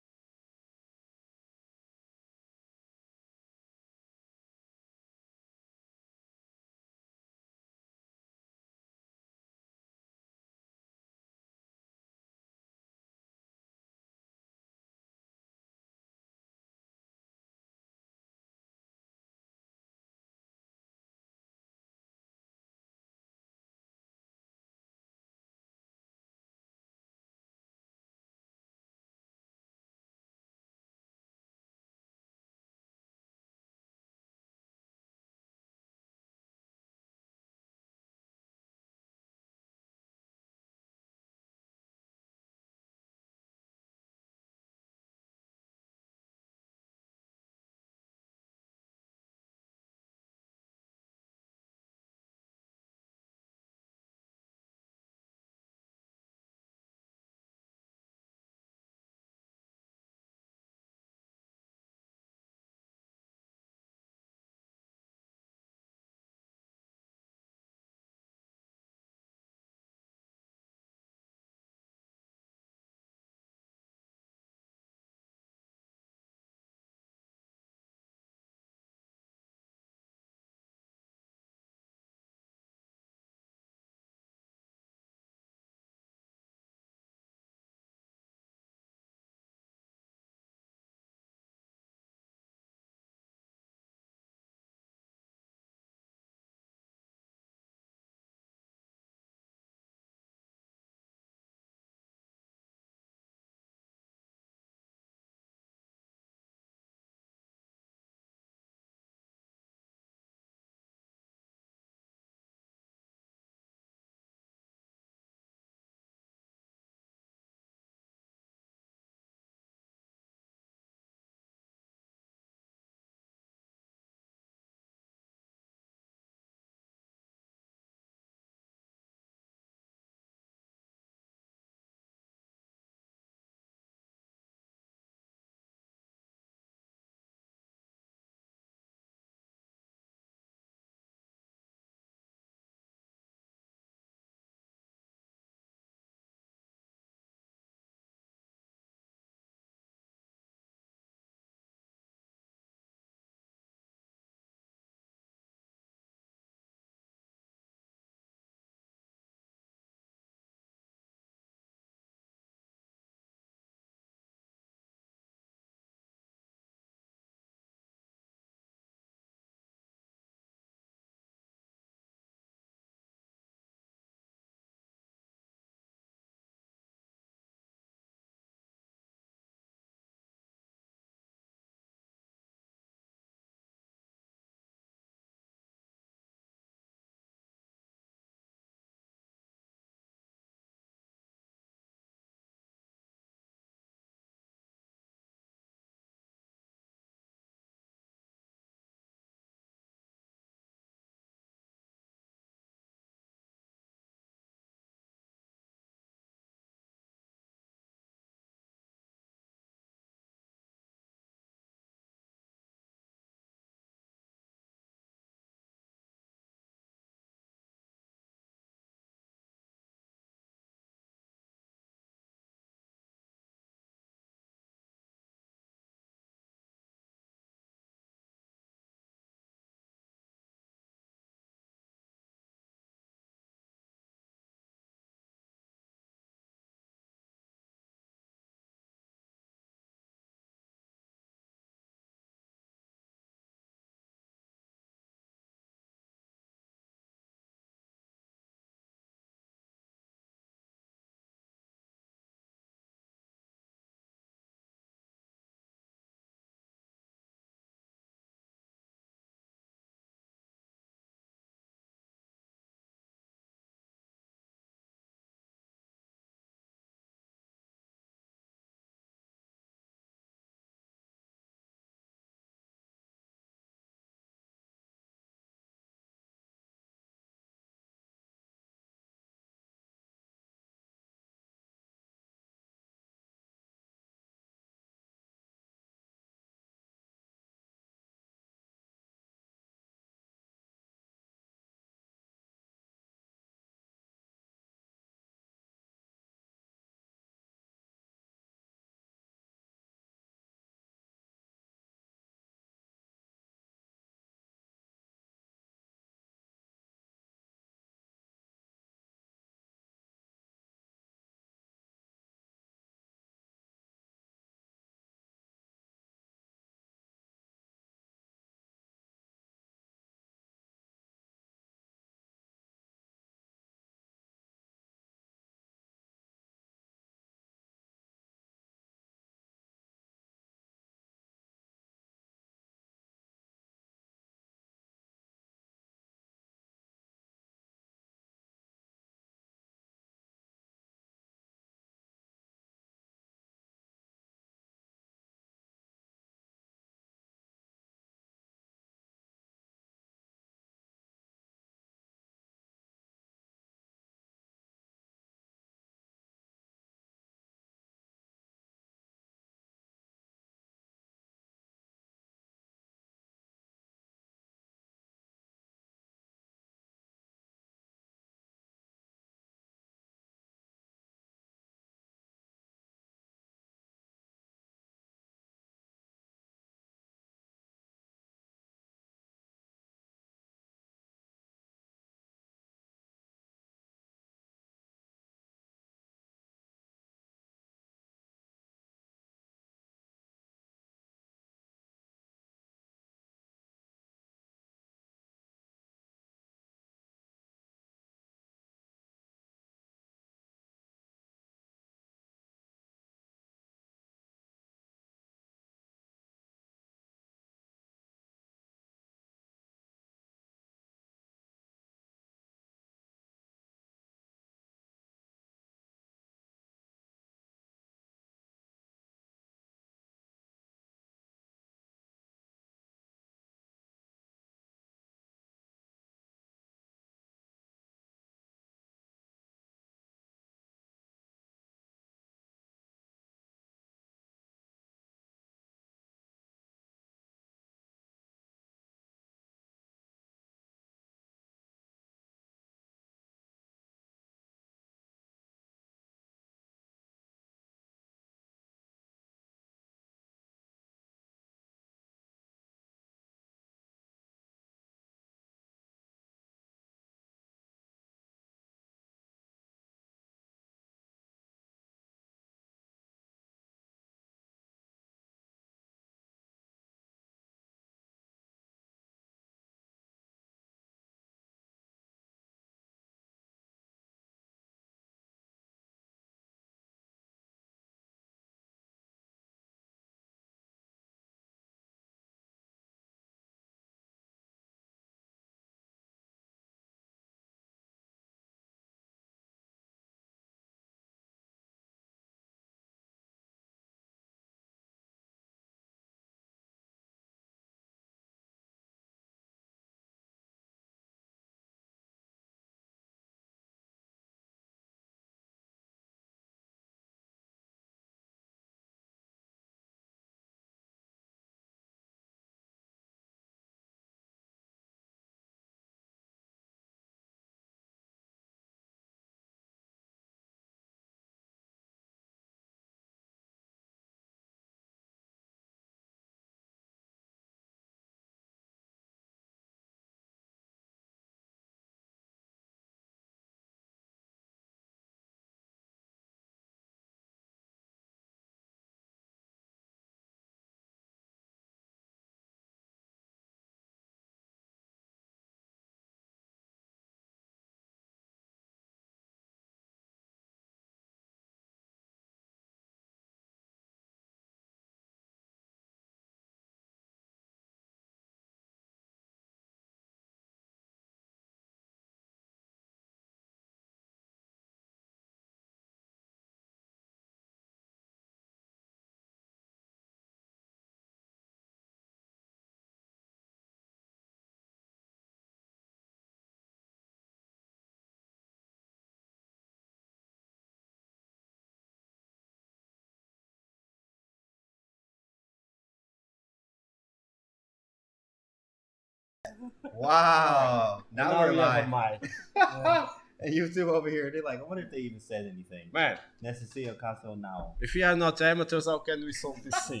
Wow. Now where we am have a I? Mai. And you two over here, they're like, I wonder if they even said anything. Man, Necesito caso now. if we are not amateurs, how can we solve this thing?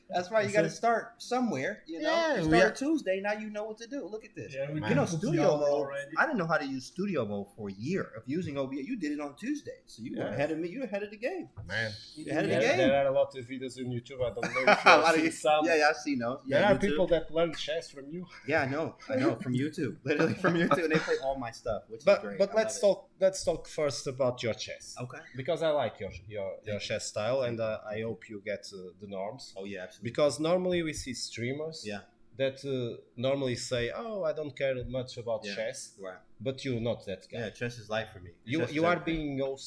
That's right. You got to start somewhere. You know, Yeah, you we start are- Tuesday. Now you know what to do. Look at this. Yeah, we Man. You know, can studio y'all mode. already. I didn't know how to use studio mode for a year of using OBS. You did it on Tuesday, so you were Yeah. ahead of me. You're ahead of the game. Man, You're ahead of the there, game. there are a lot of videos on YouTube. I don't know if you A have lot of seen you- some. yeah, I've seen those. Yeah, There are YouTube. people that learn chess from you. Yeah, I know from YouTube, literally from YouTube, and they play all my stuff, which is great. But I let's love talk. Let's talk first about your chess. it. Okay. Because I like your chess style, and I hope you get the norms. Oh yeah, absolutely. Because normally we see streamers Yeah. that normally say, "Oh, I don't care much about Yeah. chess," Right. but you're not that guy. Yeah, chess is life for me. You Chess is you are everything. being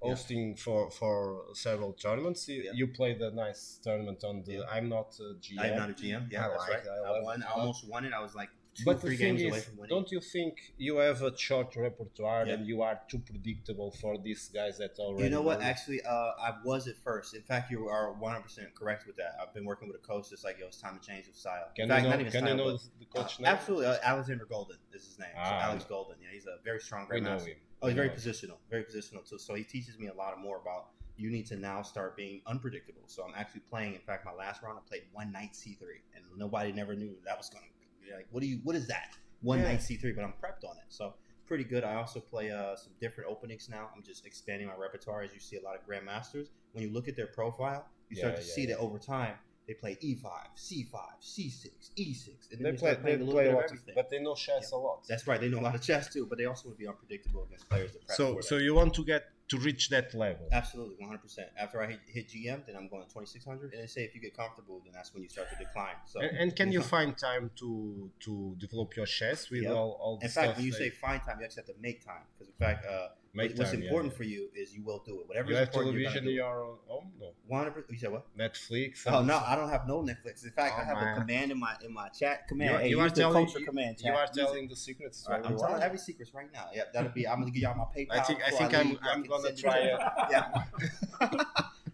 hosting for several tournaments. You played a nice tournament on the. Yeah. I'm not a GM. I'm not a GM. Yeah, I that's like right. it. I I love won. it. I almost won it. I was like two, But the 3 thing games away is, from winning. don't you think you have a short repertoire Yeah. and you are too predictable for these guys that already? You know what? know it? Actually, I was at first. In fact, you are 100% correct with that. I've been working with a coach that's like, yo, it's time to change the style. Can In fact, you not know? even Can you style, know but- the coach name? Absolutely. Alexander Golden is his name. So Ah, Alex no. Golden. Yeah, he's a very strong We know grandmaster. him. Oh, he's We very know him. very positional too. So he teaches me a lot more about you need to now start being unpredictable. So I'm actually playing. In fact, my last round I played one knight c3, and nobody never knew that was going to be like, what is that? One Yeah. knight c3, but I'm prepped on it. So pretty good. I also play some different openings now. I'm just expanding my repertoire. As you see, a lot of grandmasters. When you look at their profile, you start to see that over time they play e5, c5, c6, e6, and then They they play. start playing a little A bit of lot, everything. but they know chess a lot. That's right. They know a lot of chess too, but they also would be unpredictable against players that prep for So that. you want to reach that level. Absolutely, 100%. After I hit GM, then I'm going 2600, and they say if you get comfortable, then that's when you start to decline. So, And can you find time to develop your chess with Yep. all the in stuff? fact, when you say that- find time, you actually have to make time. Because in fact, Make what's time, yeah, important yeah. for you is you will do it. Whatever you is have important, television in you're gonna your home? No. do it. 100%. You said what? Netflix. Oh and- no, I don't have no Netflix. In fact, Oh, I have man. a command in my chat. Command. You, Hey, you are use the telling culture you, command. you Chat. are Use it. telling the secrets. to All right, I'm everyone. telling every secrets right now. Yep, that'll be. I'm gonna give y'all my PayPal. I think before I'm leave. Y'all I'm can gonna send try me- it. Yeah.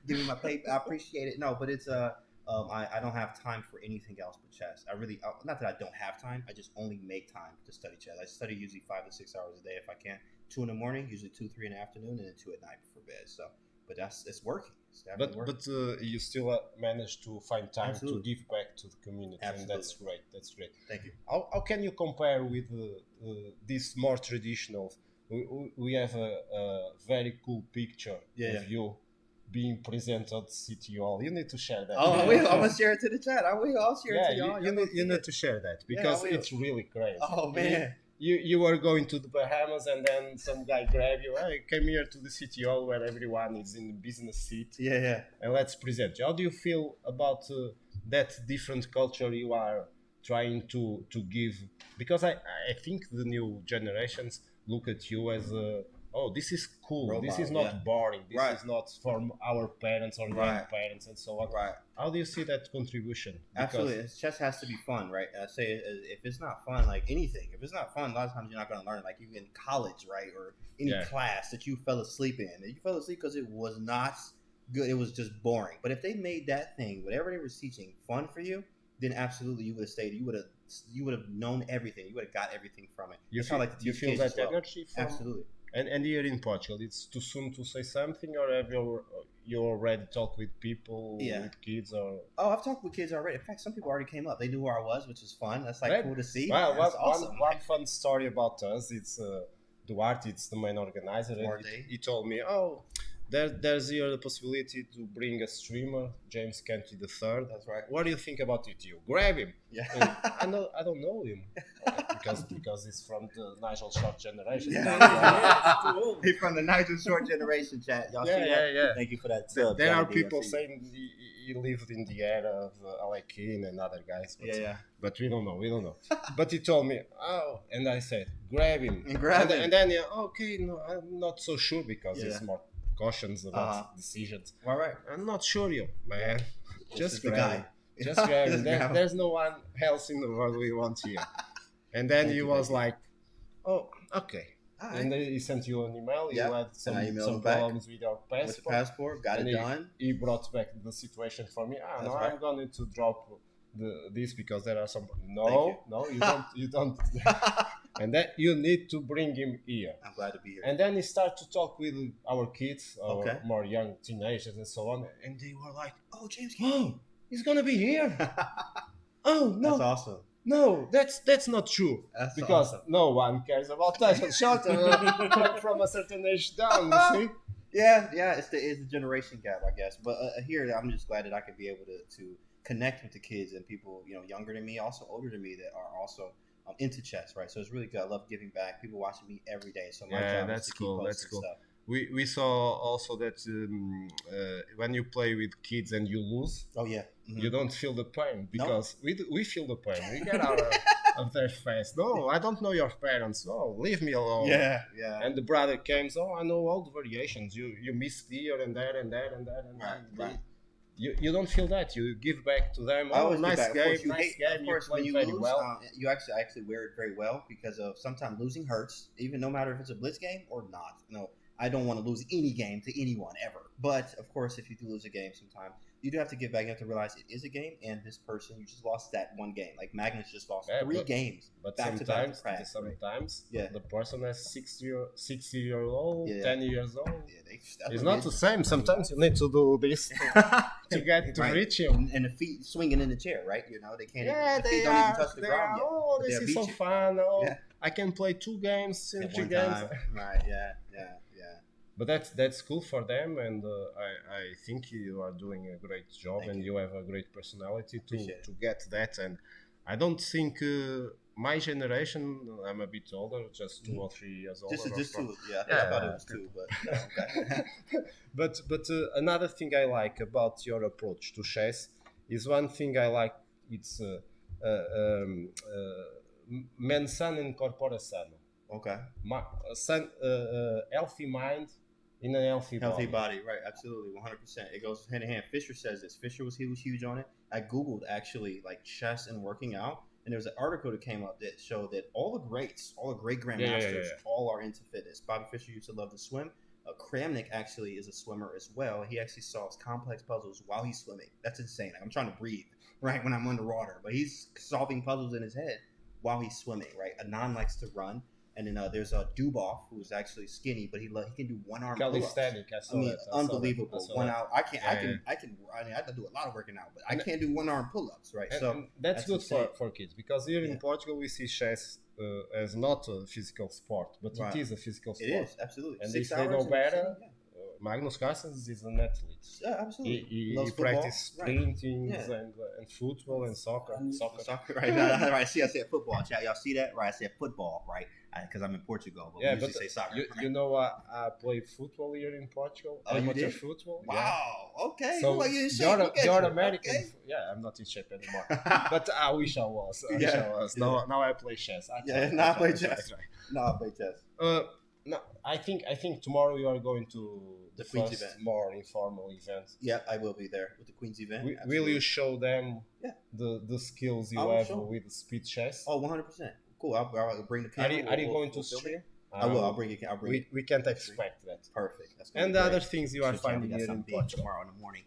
Give me my PayPal. I appreciate it. No, but it's I don't have time for anything else but chess. I really not that I don't have time. I just only make time to study chess. I study usually 5 to 6 hours a day if I can. 2 in the morning, usually 2, 3 in the afternoon, and then 2 at night before bed. So, but it's working. It's definitely working. But you still manage to find time Absolutely. to give back to the community, and that's Absolutely. great. That's great. Thank you. How can you compare with this more traditional? We have a very cool picture Yeah. of you being present at City Hall. You need to share that. Oh, I will. I'm gonna share it to the chat. I will. I'll share Yeah, it to y'all. you Y'all need gonna you see need it. to share that Yeah, I because will. it's really crazy. Oh man. You were going to the Bahamas and then some guy grabbed you. Hey, come here to the City Hall where everyone is in the business seat Yeah. and let's present you. How do you feel about that different culture you are trying to give? Because I think the new generations look at you as oh, this is cool. Role this is model, not yeah. boring. This Right. is not for our parents or Right. grandparents and so on. Right. How do you see that contribution? Because- Absolutely. Chess has to be fun, right? I say if it's not fun, like anything, if it's not fun, a lot of times you're not going to learn. Like you in college, right, or any Yeah. class that you fell asleep in, and you fell asleep because it was not good. It was just boring. But if they made that thing, whatever they were teaching, fun for you, then absolutely you would have stayed. You would have known everything. You would have got everything from it. You That's how I feel, like to you teach feel kids that as well. energy from Absolutely. And here in Portugal, it's too soon to say something, or have you already talked with people, Yeah. with kids, or Oh, I've talked with kids already. In fact, some people already came up. They knew who I was, which is fun. That's like Right. cool to see. Well, That's awesome. one fun story about us. It's Duarte. It's the main organizer. And Duarte. he told me, oh, there's here the possibility to bring a streamer, James Canty the Third. That's right. What do you think about it? You grab him. Yeah. And I don't know him because he's from the Nigel Short generation. He's from the Nigel Short generation, chat. Y'all see that? yeah. Thank you for that tip. There are Johnny D. I people see you. saying he lived in the era of Alec Keane and other guys. But, Yeah. But we don't know. But he told me, oh, and I said, grab him. And grab him. And then, yeah, okay, no, I'm not so sure because Yeah. it's more cautions about Uh-huh. decisions. All right. I'm not sure, you man. This Just is the grab guy. him. Just grab him. Just grab him. There's no one else in the world we want here. And then Thank he you, was thank you. like, oh, okay. All And right. then he sent you an email. Yeah. You had some And I emailed him back problems with your With the passport. passport, got And it done. he brought back the situation for me. That's No, right. I'm going to drop this because there are some. Thank No, you don't. And then you need to bring him here. I'm glad to be here. And then he start to talk with our kids, our Okay. more young teenagers and so on, and they were like, Oh, James. "Oh, he's gonna be here." Oh no, That's awesome. no, that's not true. That's Because awesome. no one cares about Tyson Shelton from a certain age down, you see? Yeah, it's the generation gap, I guess. But here, I'm just glad that I could be able to connect with the kids and people, younger than me, also older than me, that are also into chess, right? So it's really good. I love giving back. People watching me every day, so my Yeah, job that's is to cool, keep that's posting cool. stuff. We saw also that when you play with kids and you lose, Oh yeah, you don't feel the pain because we feel the pain. We get out of their face. No, I don't know your parents. No, leave me alone. yeah. And the brother came. Oh, I know all the variations. You missed here and there and there and there and Right. You don't feel that. You give back to them. I Oh, always nice give back. Of course, game, nice game. Of You course, when played you very lose, well. you actually wear it very well because of sometimes losing hurts, even no matter if it's a blitz game or not. No, I don't want to lose any game to anyone ever. But of course, if you do lose a game sometime, you do have to get back. You have to realize it is a game, and this person, you just lost that one game. Like Magnus just lost 3 games. But back to back to sometimes, crack, right? the person has 60-year-old, Yeah. 10 years old. Yeah, that's It's what not it the is. same. Sometimes you need to do this to get to Right. reach him. And the feet swinging in the chair, right? They can't. Yeah, Even, the they feet don't are. even touch the They ground are. yet. Oh, but this they'll is so beat you. fun. Oh, Yeah. I can play 2 games, At 3 one games. time. Right? Yeah. But that's cool for them, and I think you are doing a great job, Thank and you. you have a great personality Appreciate it. to get that. And I don't think my generation. I'm a bit older, just 2 or 3 years older. Just or two. Yeah, I Yeah. thought it was 2, but okay. But another thing I like about your approach to chess is one thing I like. It's mens sana in corpore sano. Okay. Healthy mind in a healthy Body, right? Absolutely, 100%. It goes hand in hand. Fisher says this. Fisher was huge on it. I googled actually like chess and working out, and there was an article that came up that showed that all the great grandmasters, all are into fitness. Bobby Fischer used to love to swim. Kramnik actually is a swimmer as well. He actually solves complex puzzles while he's swimming. That's insane. Like, I'm trying to breathe right when I'm underwater, but he's solving puzzles in his head while he's swimming. Right. Anon likes to run. And then there's Dubov, who's actually skinny, but he can do one arm pull-ups. Calisthenic, I mean, unbelievable. One out. I can. Yeah. I have to do a lot of working out, but I can't do one arm pull-ups, right? And that's good insane. for kids, because here in Portugal we see chess as not a physical sport, but Right. it is a physical sport. It is absolutely. And 6 if they hours know in the better, city, Magnus Carlsen is an athlete. yeah, absolutely. He Loves football. practices Right. sprinting Yeah. and football and soccer. Soccer, right? Right. See, I said football. Chat, y'all see that? Right. I said football, right? Because I'm in Portugal, but we usually say soccer. You know, I play football here in Portugal. Oh, you amateur did? football. Wow. Okay. So well, you in shape. you're Look at you're you. American. Okay. Yeah, I'm not in shape anymore. But I wish I was. Yeah. Now I play chess. Now I play chess. Right. No, I play chess. No, I think tomorrow you are going to The Queen's first event. more informal event. Yeah, I will be there with the Queen's event. Will Absolutely. you show them Yeah. the skills you I will have show. with speed chess? Oh, 100%. Cool. I'll bring the camera. Are you going to film stream? it. I will. I'll bring it. I'll bring it. We can't expect that. Perfect. That's gonna And be the great. other things you are Should tell me finding that's here in something Portugal. tomorrow in the morning.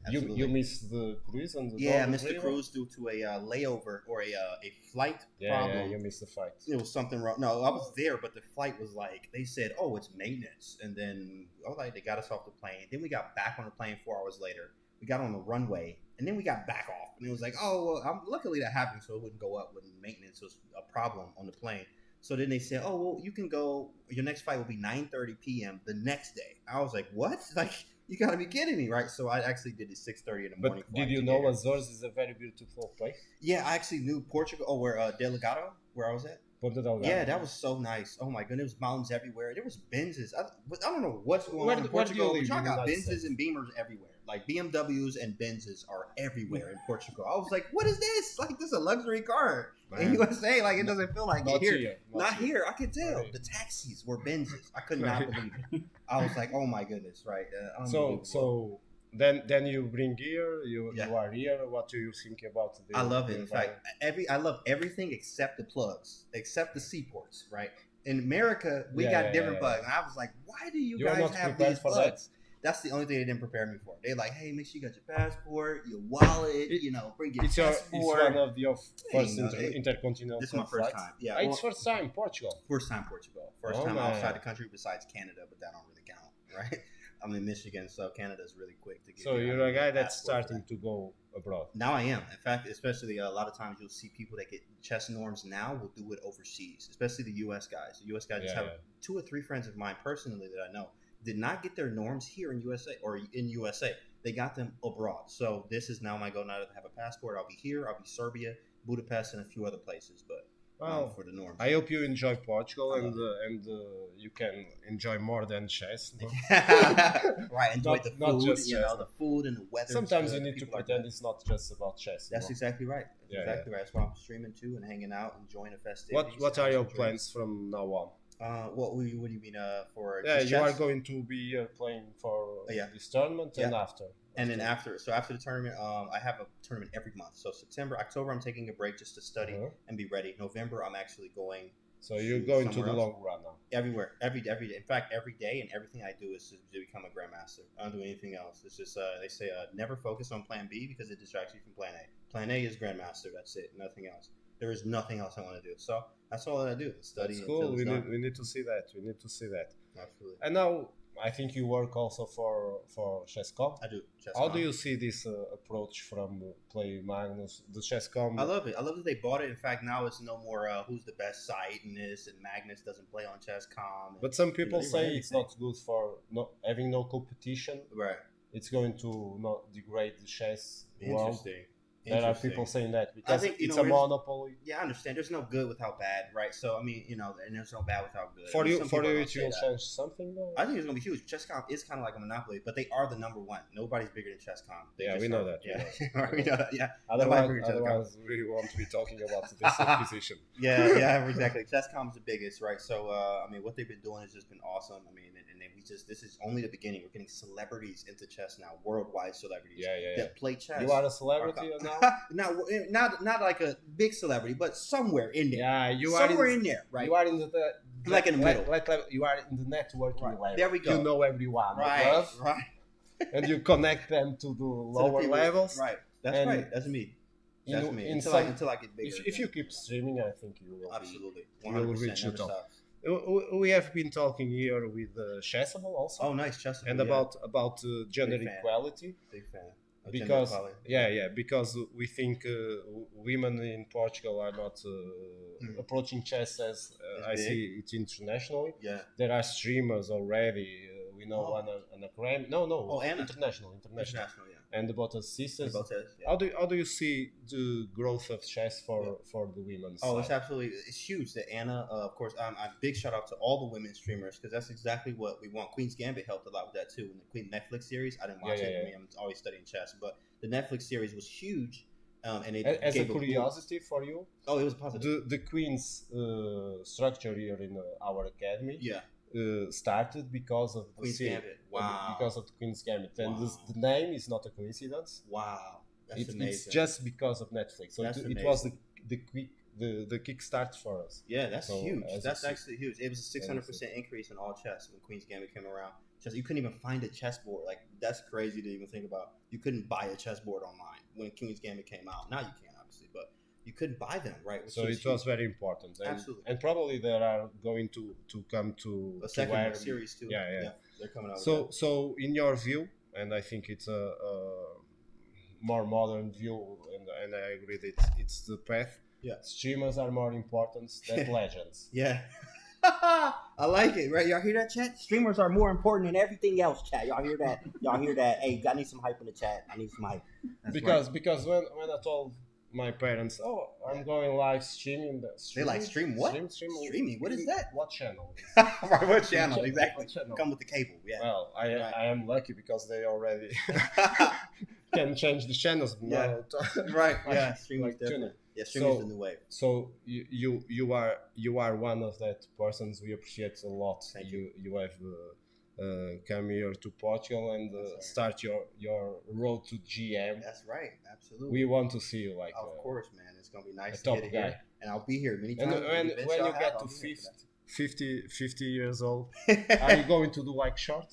You Absolutely. missed the cruise on the Yeah, Golden Mr. River? Cruz due to a layover or a flight Yeah, problem. you missed the fight. It was something wrong. No, I was there, but the flight was like they said, "Oh, it's maintenance," and then they got us off the plane. Then we got back on the plane 4 hours later. We got on the runway, and then we got back off. And it was like, "Oh, well, luckily that happened, so it wouldn't go up when maintenance was a problem on the plane." So then they said, "Oh, well, you can go. Your next flight will be 9:30 p.m. the next day." I was like, "What? Like, you got to be kidding me, right?" So I actually did it 6:30 in the morning. But did flight you to know get here. Azores is a very beautiful place? Yeah, I actually knew Portugal. Oh, where Delegado, where I was at. Ponta Delgado. Yeah, that was so nice. Oh my goodness, there was mountains everywhere. There was Benzes. I don't know what's going Where on in do you Portugal, live but y'all in the got United Benzes States? and Beamers everywhere. Like BMWs and Benzes are everywhere in Portugal. I was like, what is this? Like, this is a luxury car. In Man. USA, like, it doesn't feel like Not it here. here. Not here. I could tell. Right. The taxis were Benzes. I could not Right. believe it. I was like, oh my goodness, right? So then you bring here. You Yeah. are here. What do you think about the? I love it. the In fact, I love everything except the plugs, except the seaports, right? In America, we Yeah, got yeah, different yeah, plugs. And I was like, why do you You are guys not have prepared these for plugs? That's the only thing they didn't prepare me for. They're like, hey, make sure you got your passport, your wallet, bring your It's passport. one of your first Hey, intercontinental this is my first time. Yeah, it's first time Portugal. First time Portugal. First time outside the country besides Canada, but that don't really count, right? I'm in Michigan, so Canada's really quick to get. So you're a guy that's starting to go abroad. Now I am. In fact, especially a lot of times you'll see people that get chess norms now will do it overseas, especially the U.S. guys. The U.S. guys just have 2 or 3 friends of mine personally that I know did not get their norms here in USA or in USA. They got them abroad. So this is now my goal. Now to have a passport, I'll be here. I'll be Serbia, Budapest, and a few other places. But for the norms, I hope you enjoy Portugal and you can enjoy more than chess. No? Right, enjoy the food, just the food and the weather. Sometimes you need to pretend it's not just about chess. That's exactly right. That's exactly right. That's why I'm streaming too and hanging out, enjoying the festivities. What are your plans from now on? What do you mean for? Yeah, you chess? are going to be playing for this tournament and after. And then after the tournament, I have a tournament every month. So October, I'm taking a break just to study and be ready. November, I'm actually going. So you're going to the long run now. Everywhere, every day. In fact, every day and everything I do is to become a grandmaster. I don't do anything else. It's just they say never focus on Plan B because it distracts you from Plan A. Plan A is grandmaster. That's it. Nothing else. There is nothing else I want to do. So that's all that I do. Study. That's cool. We need to see that. We need to see that. Absolutely. And now I think you work also for Chess.com. I do. How do you see this approach from Play Magnus, the Chess.com? I love it. I love that they bought it. In fact, now it's no more who's the best site in this, and Magnus doesn't play on Chess.com. But some people say it's not good for having no competition. Right. It's going to not degrade the chess world. Interesting. There are people saying that because it's a monopoly. Yeah, I understand. There's no good without bad, right? So I mean, and there's no bad without good. For you, it will change something though. I think it's gonna be huge. Chess.com is kind of like a monopoly, but they are the number one. Nobody's bigger than Chess.com. We know that. Yeah, we know that. Yeah. Otherwise, we won't be talking about this acquisition. Yeah, exactly. Chess.com is the biggest, right? So I mean, what they've been doing has just been awesome. I mean, this is only the beginning. We're getting celebrities into chess now, worldwide celebrities that play chess. You are a celebrity now? Not like a big celebrity, but somewhere in there. Yeah, you are somewhere in there, right? You are in the like in the middle. You are in the networking level. There we go. You know everyone, right? And you connect them to the lower levels. Right. That's right. That's me. That's me. Until I get bigger. If you keep streaming, I think you will. Absolutely. 100%, you will reach the top. We have been talking here with Chessable also. Oh, nice, Chessable. And about gender equality. Big fan. Because because we think women in Portugal are not approaching chess as I see it internationally. Yeah, there are streamers already. We know one an Academy. No, Anna. International. Yeah. And about her sisters. Yeah. How do you see the growth of chess for the women's side? It's huge that Anna, of course, a big shout out to all the women streamers because that's exactly what we want. Queen's Gambit helped a lot with that too. And the Queen Netflix series, I didn't watch it. I mean, I'm always studying chess, but the Netflix series was huge. And it as a curiosity for you? Oh, it was positive. The Queen's structure here in our academy. Yeah. Started because of Queen's Gambit. Wow. Because of the Queen's Gambit. And the name is not a coincidence. Wow. That's amazing. It's just because of Netflix. So it was the kickstart for us. Yeah, that's huge. That's actually huge. It was a 600% increase in all chess when Queen's Gambit came around. You couldn't even find a chessboard. Like, that's crazy to even think about. You couldn't buy a chessboard online when Queen's Gambit came out. Now you can, obviously, but you couldn't buy them, right? So it was very important. Absolutely. And probably they are going to come to a second series too. Yeah. They're coming out. So in your view, and I think it's a more modern view, and I agree that it's the path. Yeah. Streamers are more important than legends. Yeah. I like it, right? Y'all hear that, chat? Streamers are more important than everything else, chat. Y'all hear that? Hey, I need some hype in the chat. I need some hype. Because when I told my parents, I'm going live streaming. They like, stream what? Streaming? What is that? What channel? Right, what channel? Exactly. What channel? Come with the cable. Yeah. Well, I am lucky because they already can change the channels. Yeah. Right. Yeah. Streaming is different. Yeah, streaming is the new wave. So you are one of that persons we appreciate a lot. You have come here to Portugal and start your road to GM. That's right, absolutely. We want to see you of course, man. It's gonna be nice to top get guy. Here, and I'll be here many times. And when you get to 50 years old, are you going to do like short?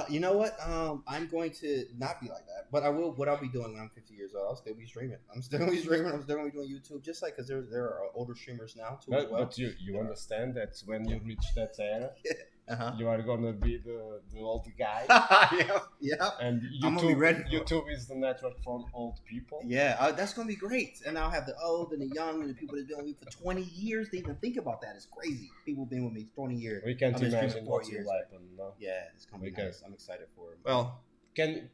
You know what? I'm going to not be like that, but I will. What I'll be doing when I'm 50 years old, I'll still be streaming. I'm still gonna be streaming. I'm still gonna be doing YouTube, just like because there are older streamers now too as well. But you understand that when you reach that era, Uh-huh. you are gonna be the old guy, Yeah. and I'm gonna be ready for it. YouTube is the network for old people. Yeah, that's gonna be great. And I'll have the old and the young and the people that've been with me for 20 years. To even think about that is crazy. People have been with me 20 years. We can't I've been streaming imagine 4 what years. will happen. No? Yeah, it's gonna be Okay. nice. I'm excited for it. Well, can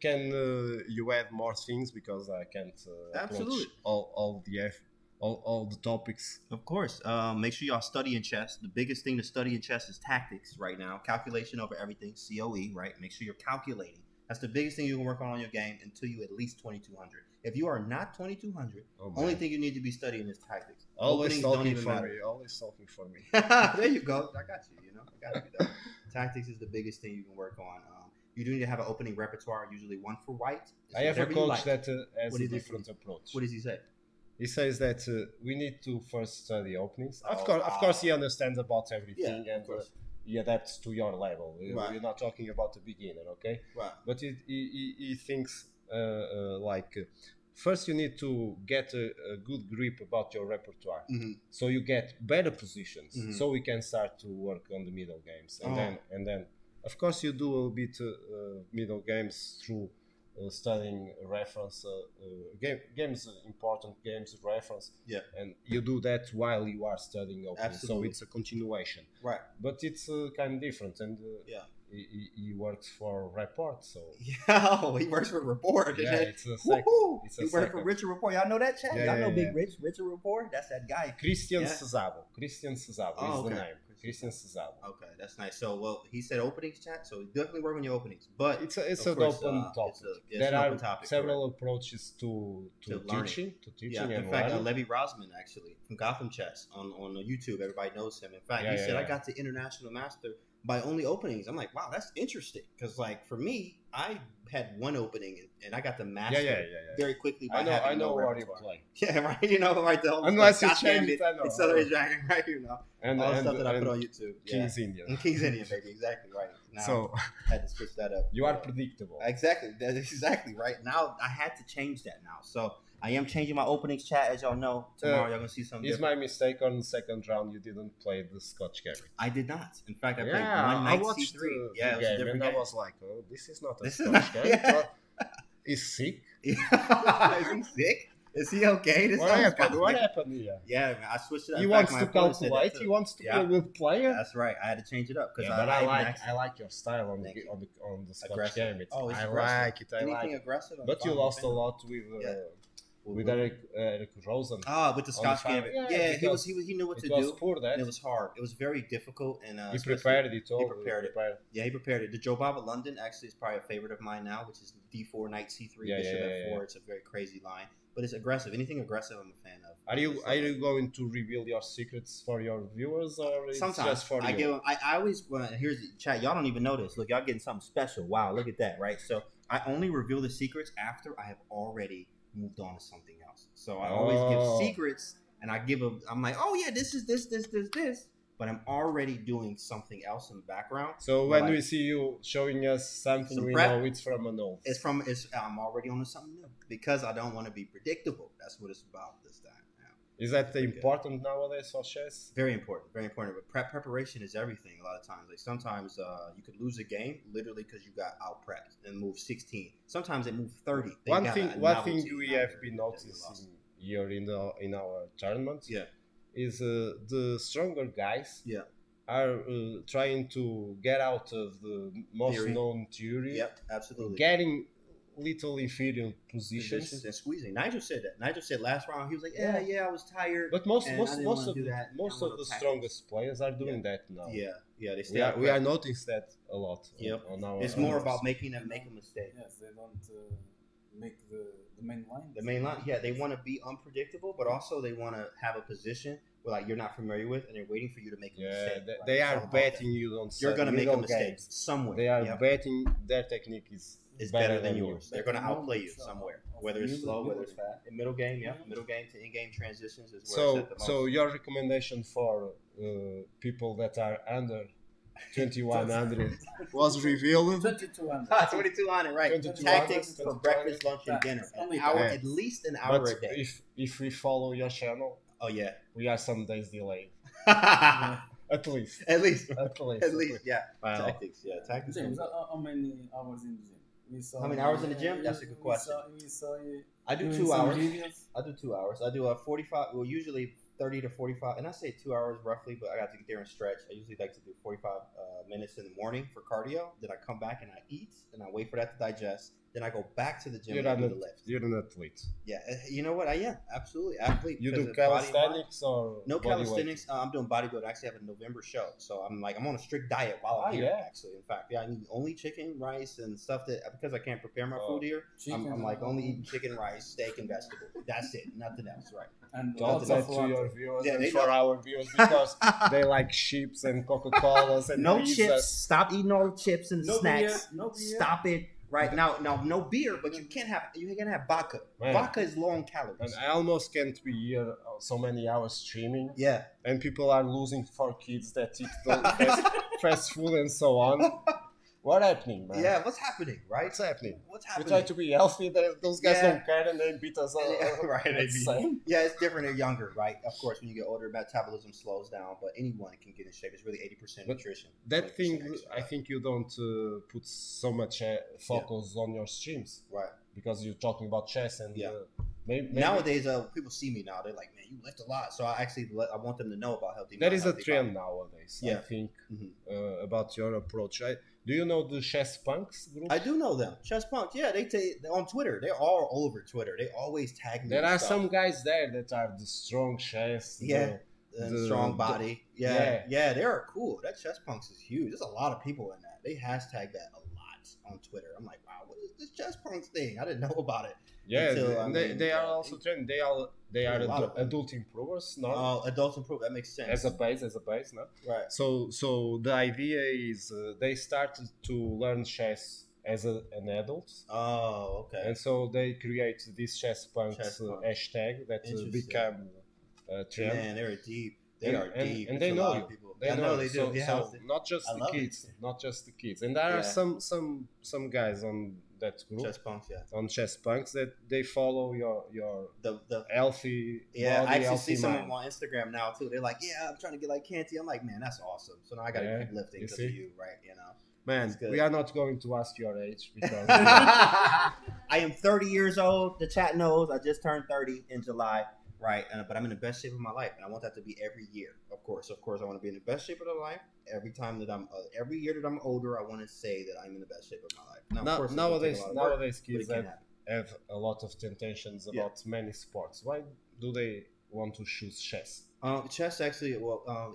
you add more things because I can't Absolutely. approach all the topics. Of course. Make sure y'all study in chess. The biggest thing to study in chess is tactics right now. Calculation over everything. COE, right? Make sure you're calculating. That's the biggest thing you can work on your game until you at least 2200. If you are not 2200, only thing you need to be studying is tactics. Always Openings don't talking even for matter. me. Always talking for me. There you go. I got you. You know, I got you. Though. Tactics is the biggest thing you can work on. You do need to have an opening repertoire, usually one for white. It's I have a whatever you coach like. that has What a is it? different approach. What does he say? He says that we need to first study openings. Of Oh, course, he understands about everything Yeah, of and course. he adapts to your level. Right. You're not talking about a beginner, okay? Right. But he thinks first you need to get a good grip about your repertoire, Mm-hmm. so you get better positions, Mhm. so we can start to work on the middle games, and Oh. then of course you do a bit middle games through studying reference games, important games reference. Yeah. And you do that while you are studying opening, so Absolutely. it's a continuation. Right. But it's kind of different, and Yeah. he works for Report, so Yeah, he works for Report. yeah, it's a second. Woohoo! It's a He works for second. Richard Report. Y'all know that chat? Yeah, Y'all know yeah, Big yeah. Richard Report? That's that guy. Christian Yeah. Cesabo. Christian Cesabo Oh, is the okay. name. Christian Cesabo. Okay, that's nice. So, well, he said openings chat, so definitely work on your openings. But It's of an course, open it's topic. it's There an are open topic, several approaches to To learning. teaching, yeah. and In fact, learning. Levy Rosman actually from Gotham Chess on YouTube. Everybody knows him. In fact, Yeah, he yeah, said I yeah. got to international master by only openings. I'm like, wow, that's interesting. Because like for me, I had one opening and I got to master yeah. very quickly. By I know having no what you repertoire. play. Yeah, right. You know, right. The whole Unless you Scott change Gambit, it, I know. Accelerated Dragon, right? You know, And all the and, stuff that I and put on YouTube. King's Yeah. Indian. And King's Indian, baby. Exactly right. Now, So I had to switch that up. you are predictable. Exactly. That's exactly right. Now I had to change that now. So I am changing my openings chat, as y'all know. Tomorrow y'all gonna see something. Is different. my mistake on the second round you didn't play the Scotch Gambit? I did not. In fact, I played Yeah, one I knight watched c3. the Yeah, it was a game different and I game. was like, oh, this is not a This is Scotch not- Gambit. yeah. Well, he's sick. Is he sick? Is he okay? This What sounds happened? What like- happened here? Yeah, man, I switched it up. He In wants fact, to my opponent said that calculate. too. He wants to Yeah. play with player. That's right. I had to change it up because Yeah, but I like maxed- I like your style on Thank the you. on the Scotch Aggressive. Gambit. Oh, it's I aggressive. like it. I anything like it. aggressive. I'm But you fine lost a with it. lot with Yeah. with Eric Rosen. Ah, with the Scotch final. Gambit. Yeah, Yeah, because he knew what It to was do. poor that And it was hard. It was very difficult. And he especially- prepared it all. He prepared it. Yeah, he prepared it. The Joe Baba London actually is probably a favorite of mine now, which is D4 Knight C3 Yeah, Bishop yeah, F4. yeah. It's a very crazy line, but it's aggressive. Anything aggressive, I'm a fan of. Are you going to reveal your secrets for your viewers or it's Sometimes just for I you? give. I always. Well, here's the chat. Y'all don't even know this. Look, y'all getting something special. Wow, look at that, right? So I only reveal the secrets after I have already moved on to something else. So I always Oh. give secrets, and I give a. I'm like, oh yeah, this is this, but I'm already doing something else in the background. So when Like- we see you showing us something, Some we prep. know it's from an old. I'm already on to something new because I don't want to be predictable. That's what it's about this time. Yeah. Is that important nowadays for chess? Very important, very important. But preparation is everything. A lot of times, like sometimes you could lose a game literally because you got out prepped and moved 16. Sometimes it moved 30. They One got thing, a one novelty thing we now have that been they lost. noticing here in our tournament, Yeah. is the stronger guys, Yeah. are trying to get out of the most Theory. known theory, Yep, absolutely. getting little inferior positions. And squeezing. Nigel said that. Nigel said last round he was like, yeah, I was tired. But most And I most didn't most wanna of do the, that. most I of wanna the attack strongest players are doing that now. yeah, they we stay are out we are prepped. noticing that a lot. Yep. On our, It's on more ours. about make a mistake. Yes, they don't make the main line. The main line, yeah, they want to be unpredictable, but also they want to have a position where like you're not familiar with, and they're waiting for you to make a Yeah, mistake. they, right? they It's all are about betting that. you on You're gonna make a middle mistake games. somewhere. They are Yep. betting their technique is It's better than you. yours. They're gonna outplay you somewhere, whether it's slow, whether it's fast. In middle game, yeah, middle game to in-game transitions is where it's So at the most. so your recommendation for people that are under 2100 was revealed. 2200. 2200, right? 2200, Tactics for 2200. breakfast, lunch, and dinner. An Only hour, that. at least an hour But a day. if we follow your channel, Oh yeah. we are some days delayed. Yeah. At least. At least. At least. At least, yeah. Wow. Tactics, yeah. Tactics. James, how many hours in the gym? We saw How many hours in the gym? That's a good question. We saw you I do doing 2 some hours. videos. I do 2 hours. I do a 45. Well, usually 30 to 45, and I say 2 hours roughly, but I got to get there and stretch. I usually like to do 45 minutes in the morning for cardio. Then I come back and I eat, and I wait for that to digest. Then I go back to the gym and I do the lift. You're an athlete. Yeah, you know what? I am absolutely athlete. You because do of body and mind. calisthenics or No body calisthenics. I'm doing bodybuilding. I actually have a November show, so I'm on a strict diet while I'm Oh, here. yeah. Actually, in fact, yeah, I eat only chicken, rice, and stuff that because I can't prepare my Oh. food here. Chicken, I'm like only eating chicken, rice, steak, and vegetables. That's it. Nothing else. Right. and Don't lots say of to water. your viewers Yeah, and they for know. our viewers because they like chips and Coca-Colas and No pizzas. chips. Stop eating all the chips and No snacks. beer, no beer. Stop it right now. No beer, but you can have vodka. Man. Vodka is low in calories. And I almost can't be here so many hours streaming. Yeah. And people are losing for kids that eat the fast food and so on. What happening, man? Yeah. What's happening? Right. What's happening? What's We happening? try to be healthy. Those guys Yeah. don't care and they beat us all. Right, they It's beat same. Yeah, it's different. They're younger, right? Of course, when you get older, metabolism slows down, but anyone can get in shape. It's really 80% But nutrition. That 20% thing, exercise. I think you don't put so much focus on your streams Right. because you're talking about chess and Yeah. maybe Nowadays, people see me now. They're like, "Man, you lift a lot." So I want them to know about healthy. there is a healthy trend body. nowadays. I Yeah. think Mhm. about your approach. Do you know the chess punks group? I do know them. Chess Punk. Yeah, they're on Twitter. They're all over Twitter. They always tag me. There and are stuff. some guys there that are the strong chess. Yeah. And the- strong the- body. Yeah, they are cool. That Chess Punks is huge. There's a lot of people in that. They hashtag that a lot on Twitter. I'm like, wow, what is this Chess Punks thing? I didn't know about it. Yeah, Until, I and they, mean, they are also trending. They are a lot of them. adult improvers, no? Adults improve. That makes sense. as a base, no? Right. So the idea is they started to learn chess as an adult, Oh, okay. and so they create this chess punks Chess punks. hashtag that Interesting. become a trend. Man, they're deep. They And- are and- deep. and It's they a know lot you. of people. They I know they so, do. Yeah. so not just I the love kids, it. not just the kids, and there are Yeah. some guys on that group Chess Punks, yeah. on chess punks that they follow your The healthy Yeah, body, I actually healthy see some of mind. them on Instagram now too. They're like, "Yeah, I'm trying to get like Canty." I'm like, "Man, that's awesome." So now I got to Yeah, keep lifting you because see? of you, right? You know. Man, That's good. we are not going to ask your age because I am 30 years old. The chat knows I just turned 30 in July, right? But I'm in the best shape of my life, and I want that to be every year. Of course, I want to be in the best shape of my life. Every time that every year that I'm older, I want to say that I'm in the best shape of my life. Now, of course, it's gonna take a lot of work, nowadays but it kids can happen. have a lot of temptations Yeah. about many sports. Why do they want to choose chess? Chess actually,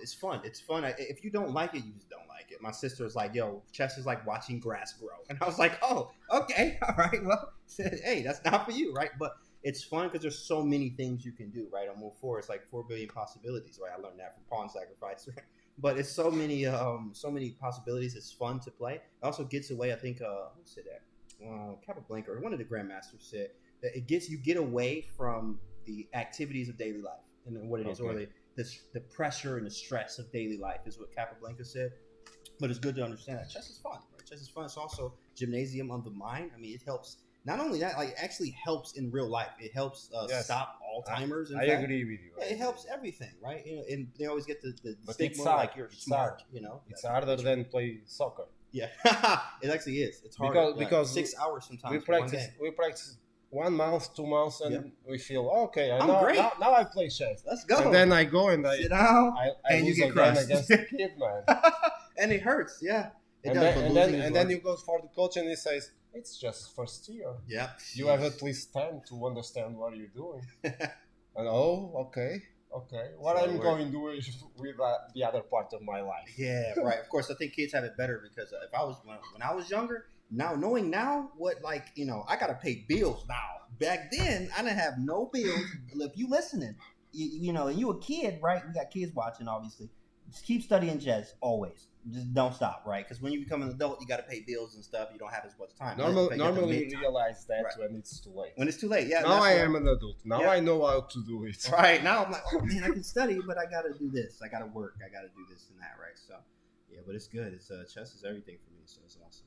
it's fun. It's fun. If you don't like it, you just don't like it. My sister's like, "Yo, chess is like watching grass grow," and I was like, "Oh, okay, all right. Well, hey, that's not for you, right?" But it's fun because there's so many things you can do, right? On Move 4, it's like 4 billion possibilities, right? I learned that from Pawn Sacrifice, right? But it's so many possibilities. It's fun to play. It also gets away. I think who said that? Capablanca, or one of the grandmasters said that you get away from the activities of daily life and then what it is, or the pressure and the stress of daily life is what Capablanca said. But it's good to understand that chess is fun. Right? Chess is fun. It's also gymnasium of the mind. I mean, it helps. Not only that, like it actually helps in real life. It helps Yes. stop Alzheimer's. I agree with you. Yeah, it helps everything, right? You know, and they always get the But stigma it's hard. like you're It's smart. hard. You know, It's harder than play soccer. yeah, it actually is. It's hard Because 6 hours sometimes. We for one practice. game. We practice 1 month, 2 months, and Yeah. we feel okay. I'm now, great. Now I play chess. Let's go. And then I go and sit down, I and you lose get again crushed. against the kid, man. and it hurts. Yeah, it and does. then, but and then, losing is and then worth you go for the coach and he says, it's just first year. it. Yeah, You have at least 10 to understand what you're doing. And okay. What So I'm we're- going to do is with the other part of my life. Yeah, right. Of course, I think kids have it better because if I was when I was younger, knowing now what I gotta pay bills now. Back then, I didn't have no bills. If you listening, and you a kid, right? We got kids watching, obviously. Just keep studying chess always. Just don't stop, right? Because when you become an adult, you got to pay bills and stuff. You don't have as much time. Normally You have to you make time. realize that Right. when it's too late. When it's too late. Yeah. Now that's I what- am an adult. Now Yeah. I know how to do it. Right now, I'm like, oh man, I can study, but I gotta do this. I gotta work. I gotta do this and that, right? So, Yeah, but it's good. It's chess is everything for me, so it's awesome.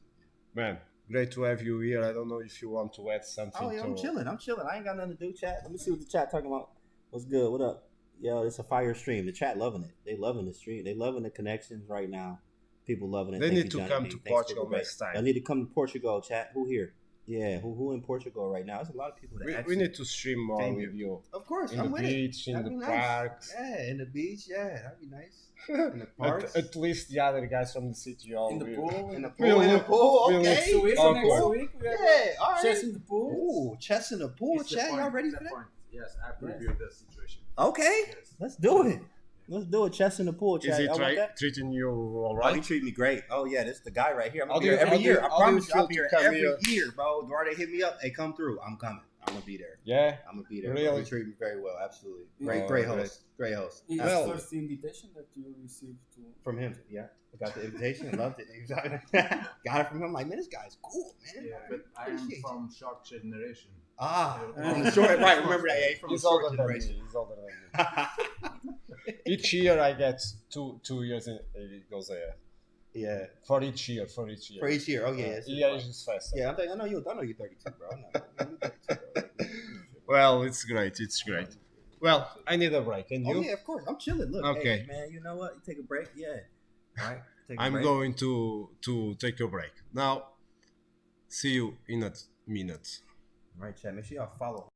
Man, great to have you here. I don't know if you want to add something. Oh yeah, to... I'm chilling. I ain't got nothing to do. Chat. Let me see what the chat talking about. What's good? What up? Yo, it's a fire stream. The chat loving it. They loving the stream. They loving the connections right now. People loving it. They Thank need you, to Johnny come B. to Thanks, Portugal Super Bay. next time. I need to come to Portugal. Chat. Who here? Yeah, who in Portugal right now? There's a lot of people that We actually need to stream more came with here. you. Of course, In I'm the with beach, it. in That'd the be nice. parks. Yeah, in the beach. Yeah, that'd be nice. In the parks. At least the other guys from the city all In the will- pool. In the We'll pool. In the look- pool. we'll Okay. Next week, Awkward. next week we have Yeah. All right. chess in the pool. Ooh, chess in the pool. It's the Chat. Y'all point, ready it's for the that? point. Yes, I preview the situation. Okay. Yes. Let's do it. Let's do it. Chess in the pool. Is Chat. he Y'all want that? treating you all Oh, he right? treat me great. Oh yeah, this is the guy right here. I'm How gonna do be you- here every how do you- year. I how do you promise you, feel I'll be to here come every here? year, bro. Duarte hit me up. Hey, come through. I'm coming. I'm gonna be there. Yeah. I'm gonna be there. Really? Bro. He treat me very well. Absolutely. Oh, Great great. host. Great host. It's Well- the first invitation that you received to. From him. Yeah. I got the invitation. Loved it. Got it from him. Like, man, this guy's cool, man. Yeah, but I am Appreciate you. from short generation. Ah, from the short. Right. Remember that? Yeah, from He's the short older than me. generation. He's older than me. Each year I get two years. It goes there Yeah. for each year. For each year. Oh yeah. it's- He ages faster. Yeah. I know you. I know you're 32, bro. I'm 32, bro. Well, it's great. It's great. Well, I need a break. And Oh you? yeah, of course. I'm chilling. Look, Okay. hey, man. You know what? You take a break. Yeah. All right. Take a I'm break. going to take a break now. See you in a minute. All right, chat. Make sure y'all follow.